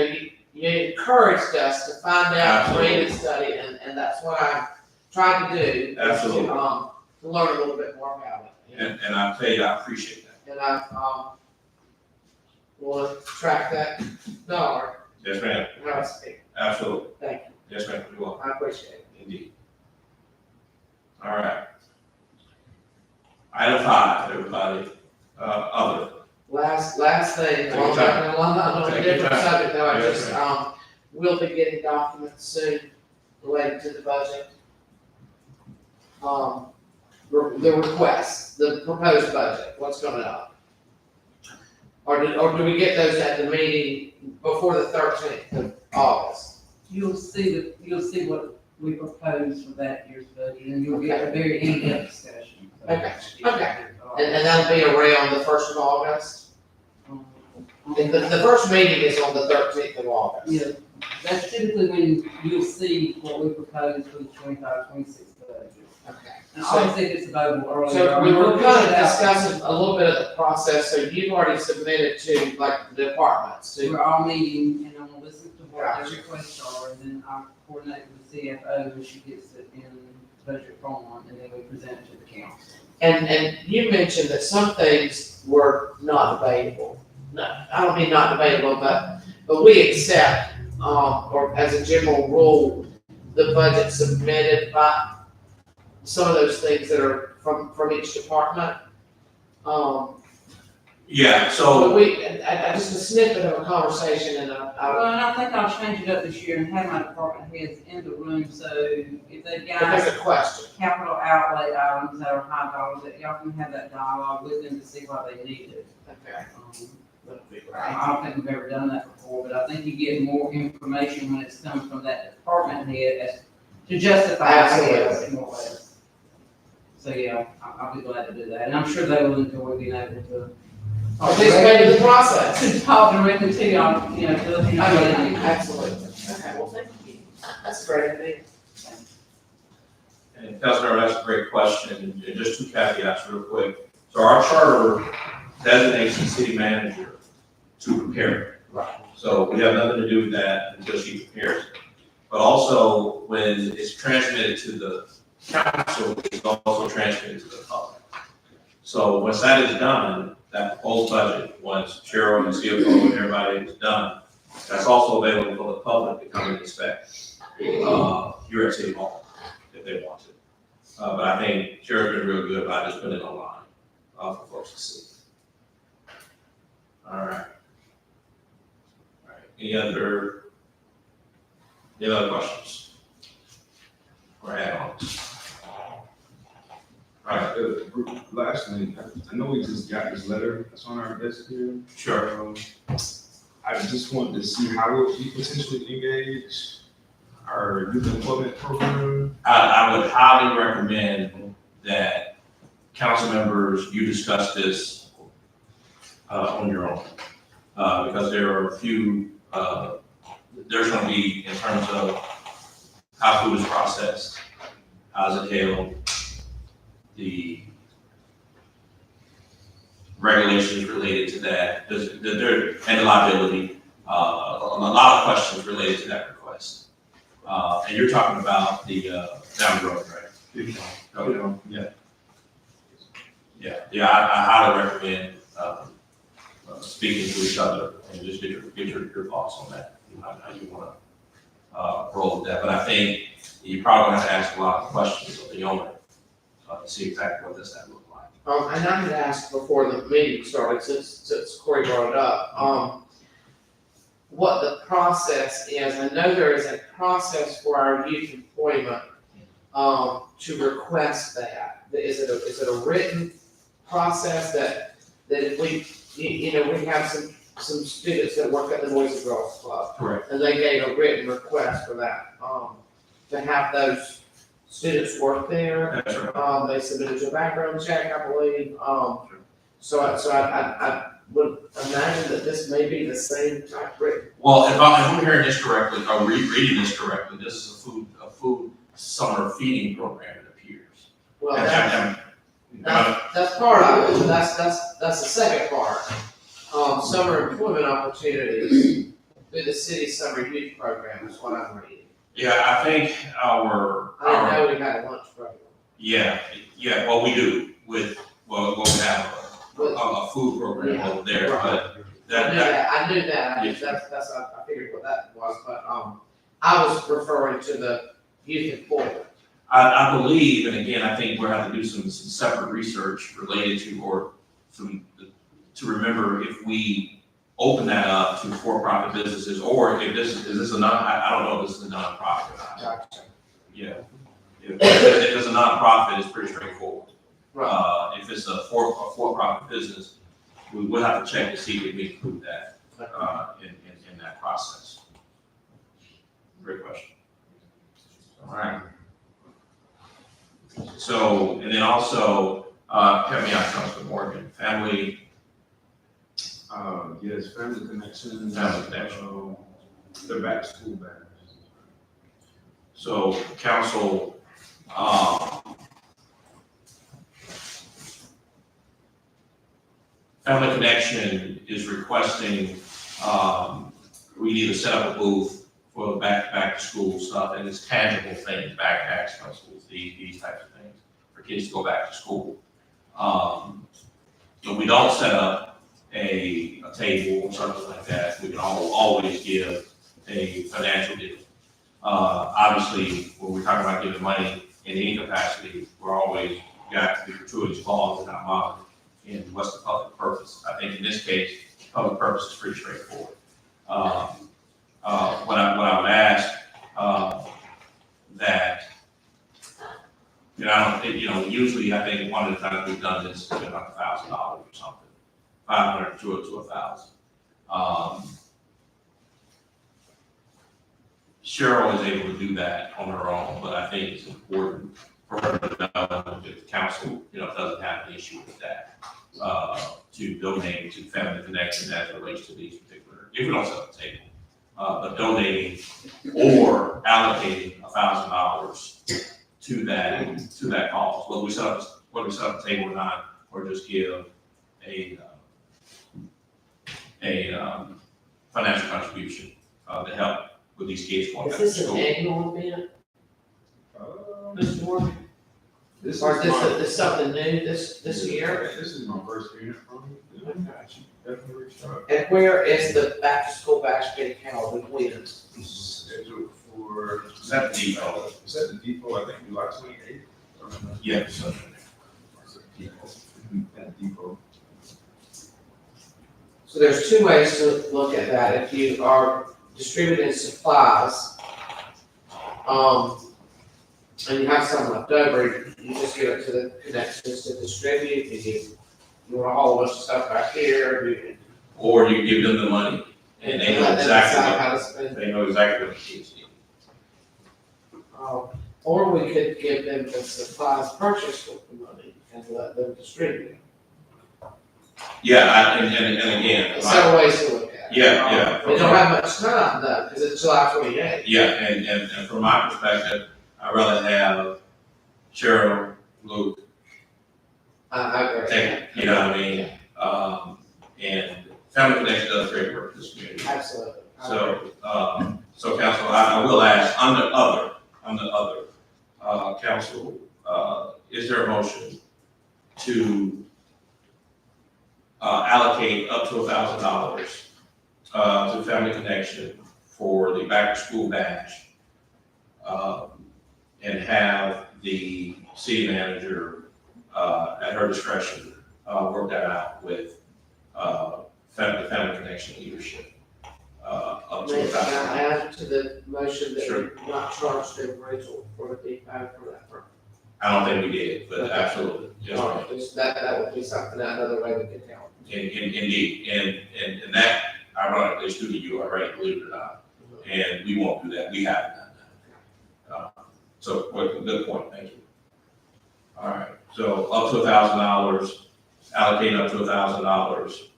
encouraged us to find out, read and study, and that's what I'm trying to do. is to, Absolutely. To learn a little bit more about it. And I tell you, I appreciate that. And I, will track that dollar, Yes, ma'am. how I speak, Absolutely. thank you, Yes, ma'am. You're welcome. I appreciate it. Indeed. All right. Item 5, everybody, other. Last thing, Take your on time. a Take your different time. subject, though, I Yes, just, will be getting documents soon related to the budget. The request, the proposed budget, what's coming up? Or do we get those at the meeting before the 13th of August? You'll see what we propose for that year's budget, and you'll get a very in-depth discussion. Okay, okay. And that'll be around the 1st of August? The first meeting is on the 13th of August. Yeah, that's typically when you'll see what we propose for the 25-26 budget. Okay. And So- obviously, if it's available earlier. So I we mean, were we'll kind push of it out. discussing a little bit of the process, so you've already submitted to like the departments, to, We're all meeting, and I'm gonna listen to what their Gotcha. requests are, and then I'll coordinate with the CFO, and she gets it in budget form, and then we present it to the council. and you mentioned that some things were not debatable. No, I don't mean not debatable, but we accept, or as a general rule, the budget submitted by some of those things that are from each department. Yeah, But so, I just a snippet of a conversation and Well, and I think I'll change it up this year and have my department heads in the room, so if they've if got there's a question. capital outlay items that are high dollars, that y'all can have that dialogue with them to see why they need it. Okay. That'd be great. I don't think we've ever done that before, but I think you get more information when it's coming from that department head as to justify it, Absolutely. more or less. So, yeah, I'll be glad to do that, and I'm sure they will enjoy being able to. Participate in the process. To talk directly to y'all, to let you know. what they need. Absolutely. Okay, well, thank you. That's a great idea. and Councilmember, that's a great question, and just 2 caveats real quick. So our charter designates the city manager to prepare it. Right. So we have nothing to do with that until she prepares it. But also, when it's transmitted to the council, it's also transmitted to the public. So once that is done, that whole budget, once Cheryl and CFO and everybody is done, that's also available for the public to come and inspect, here at City Hall, if they want to. But I think Cheryl's been real good about just putting it online, for folks to see. All right. All right, any other questions? Or add-ons? All right, Last thing, I know we just got this letter that's on our desk here. sure. I just wanted to see how would we potentially engage our youth employment program. I would highly recommend that council members, you discuss this on your own. Because there are a few, there's gonna be, in terms of how food is processed, how's it handled, the regulations related to that, and the liability, a lot of questions related to that request. And you're talking about the, down the road, right? Okay. Yeah, I highly recommend, speaking to each other and just get your thoughts on that, how you wanna, roll with that. But I think you probably have to ask a lot of questions of the owner, to see exactly what does that look like. And I had asked before the meeting started, since Corey brought it up, what the process is. I know there is a process for our youth employment, to request that. Is it a written process that if we, we have some students that work at the Boys and Girls Club. Correct. And they gave a written request for that, to have those students work there. That's right. They submitted a background check, I believe, so I would imagine that this may be the same type written. Well, if I'm hearing this correctly, if I'm reading this correctly, this is a food summer feeding program, it appears. Well, And- that's part of it, that's the second part. Summer employment opportunities through the city summer youth program is what I'm reading. Yeah, I think our. I didn't know we had a lunch program. Yeah, well, we do we have a food program Yeah, over there, but I knew that, I figured what that was, but, I was referring to the youth employment. I believe, and again, I think we'll have to do some separate research related to remember if we open that up to for-profit businesses, or if is this a I don't know if this is a nonprofit or not. Gotcha. Yeah. If it's a nonprofit, it's pretty straightforward. Right. If it's a for-profit business, we will have to check to see if we include that, in that process. Great question. All right. So, and then also, help me out, Councilman Morgan, family. Yes, family connections. Family connection. The back to school banners. So council, Family Connection is requesting, we need to set up a booth for back to school stuff, and it's tangible things, backpacks, pencils, these types of things, for kids to go back to school. If we don't set up a table or something like that, we can always give a financial deal. Obviously, when we're talking about giving money in any capacity, we're always got to be gratuitous clause in our mind. And what's the public purpose? I think in this case, public purpose is pretty straightforward. What I would ask, that, usually I think one of the times we've done this has been like $1,000 or something, 500 to 1,000. Cheryl is able to do that on her own, but I think it's important for her to know that the council, doesn't have an issue with that, to donate to Family Connection as it relates to these particular, if we don't set up a table, but donating or allocating $1,000 to that cause, whether we set up a table or not, or just give a financial contribution, to help with these kids going Is back to this an school. annual event, Mr. Morgan? This Or is is my- this something new this year? This is my first year from you. Definitely reached out. And where is the back to school bash being held and when? Scheduled for. Is that the depot? Is that the depot? I think July 28th. Yeah, so, At depot. So there's two ways to look at that. If you are distributing supplies, and you have some left over, you just give it to the connections to distribute, and you want to haul a bunch of stuff back here, or you give them the money And they know let them exactly decide what, how to spend. they know exactly what the kids need. Or we could give them the supplies purchased with the money and let them distribute. Yeah, and again, There's several ways to look at it. Yeah. We don't have much time though, because it's July 28th. Yeah, and from my perspective, I'd rather have Cheryl, Luke, I agree. take it, you know what I mean? And Family Connection does great work in this community. Absolutely. I agree. So council, I will ask, under other, council, is there a motion to allocate up to $1,000 to Family Connection for the back to school badge? And have the city manager, at her discretion, work that out with, Family Connection leadership. Up to May $1,000. I add to the motion that Sure. we not charge them rental for the, for that purpose? I don't think we did, but absolutely, yes, All ma'am. right, just that would be something, another way we could help. Indeed, and that ironically is due to you already, believe it or not, and we won't do that, we haven't done that. So, good point, thank you. All right, so up to $1,000, allocate up to $1,000,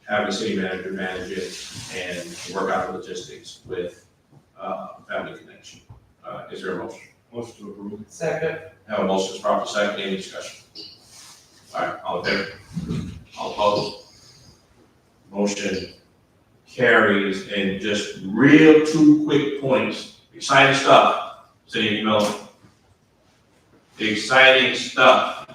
have the city manager manage it, and work out the logistics with, Family Connection. Is there a motion? Motion to approve. Second. Have a motion, is proper second, any discussion? All right, all in favor? All opposed? Motion carries, and just real 2 quick points, exciting stuff, City of Miller. Exciting stuff.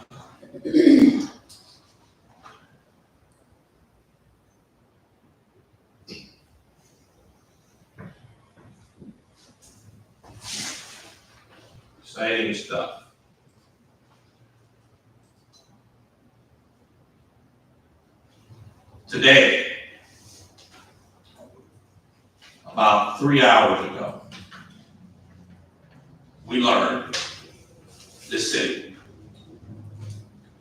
Exciting stuff. Today, about 3 hours ago, we learned, this city,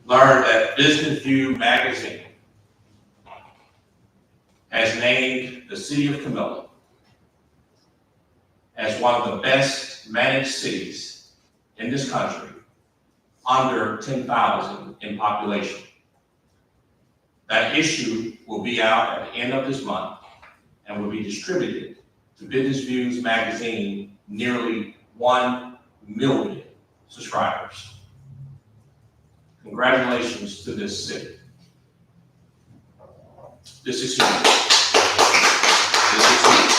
learned that Business View magazine has named the city of Camilla as one of the best managed cities in this country, under 10,000 in population. That issue will be out at the end of this month and will be distributed to Business Views magazine, nearly 1 million subscribers. Congratulations to this city. This is huge. This is huge.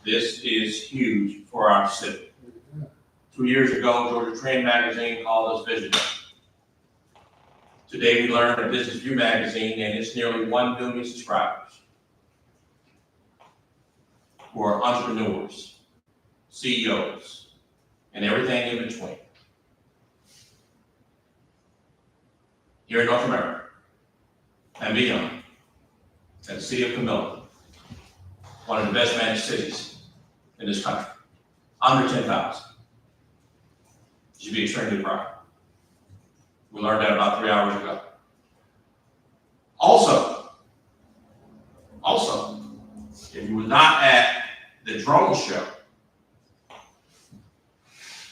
This is huge for our city. 2 years ago, Georgia Trend magazine called us visionary. Today, we learned that Business View magazine and its nearly 1 million subscribers who are entrepreneurs, CEOs, and everything in between. Here in North America and beyond, at the city of Camilla, one of the best managed cities in this country, under 10,000. You should be extremely proud. We learned that about 3 hours ago. Also, if you were not at the drone show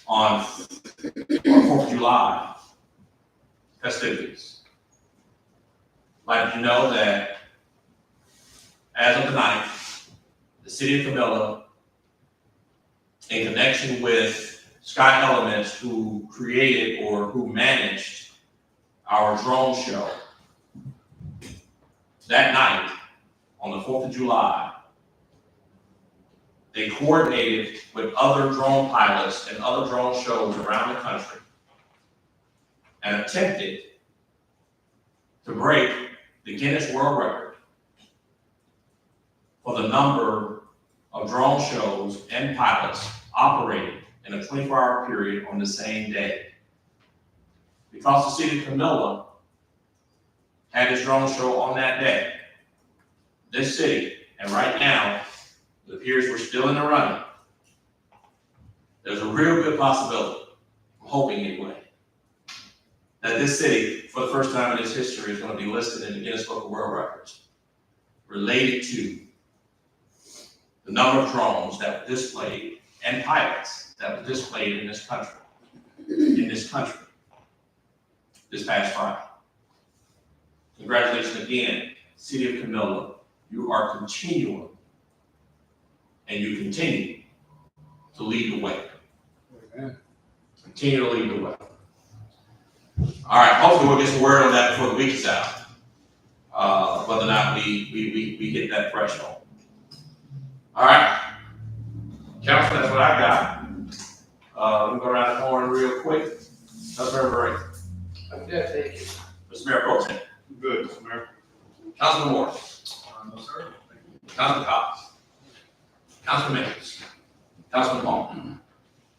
on 4th of July festivities, like you know that as of the 9th, the city of Camilla, in connection with Sky Elements, who created or who managed our drone show, that night on the 4th of July, they coordinated with other drone pilots and other drone shows around the country and attempted to break the Guinness World Record for the number of drone shows and pilots operating in a 24-hour period on the same day. Because the city of Camilla had its drone show on that day, this city, and right now, it appears we're still in the running, there's a real good possibility, I'm hoping anyway, that this city, for the first time in its history, is going to be listed in the Guinness Book of World Records related to the number of drones that were displayed and pilots that were displayed in this country, this past Friday. Congratulations again, City of Camilla. You are continuing and you continue to lead the way. Continue to lead the way. All right, hopefully we'll get some word on that before the week is out. Whether or not we hit that threshold. All right. Council, that's what I got. Let me go around the horn real quick. Councilmember Ray. I'm good, thank you. Mr. Mayor Pro Tem. Good, Mr. Mayor. Councilman Moore. No, sir. Councilman Cox. Councilman Mickens. Councilman Long.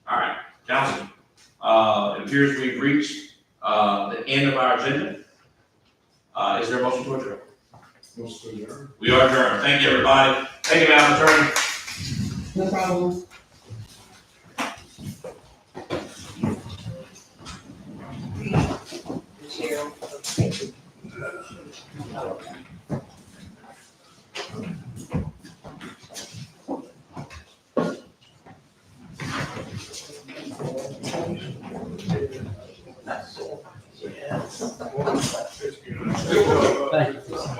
All right, council. It appears we've reached the end of our agenda. Is there a motion to adjourn? We are adjourned. Thank you, everybody. Thank you, Madam Attorney. No problem.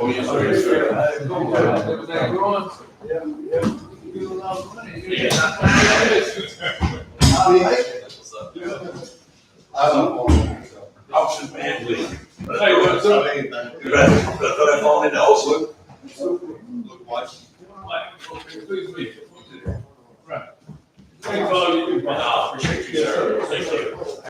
Oh, yes, sir, yes, sir. Everything going? Officer man, please. Hey, what's up? You better fall into Oakwood. Look like. Please meet you. Right. Hey, follow you.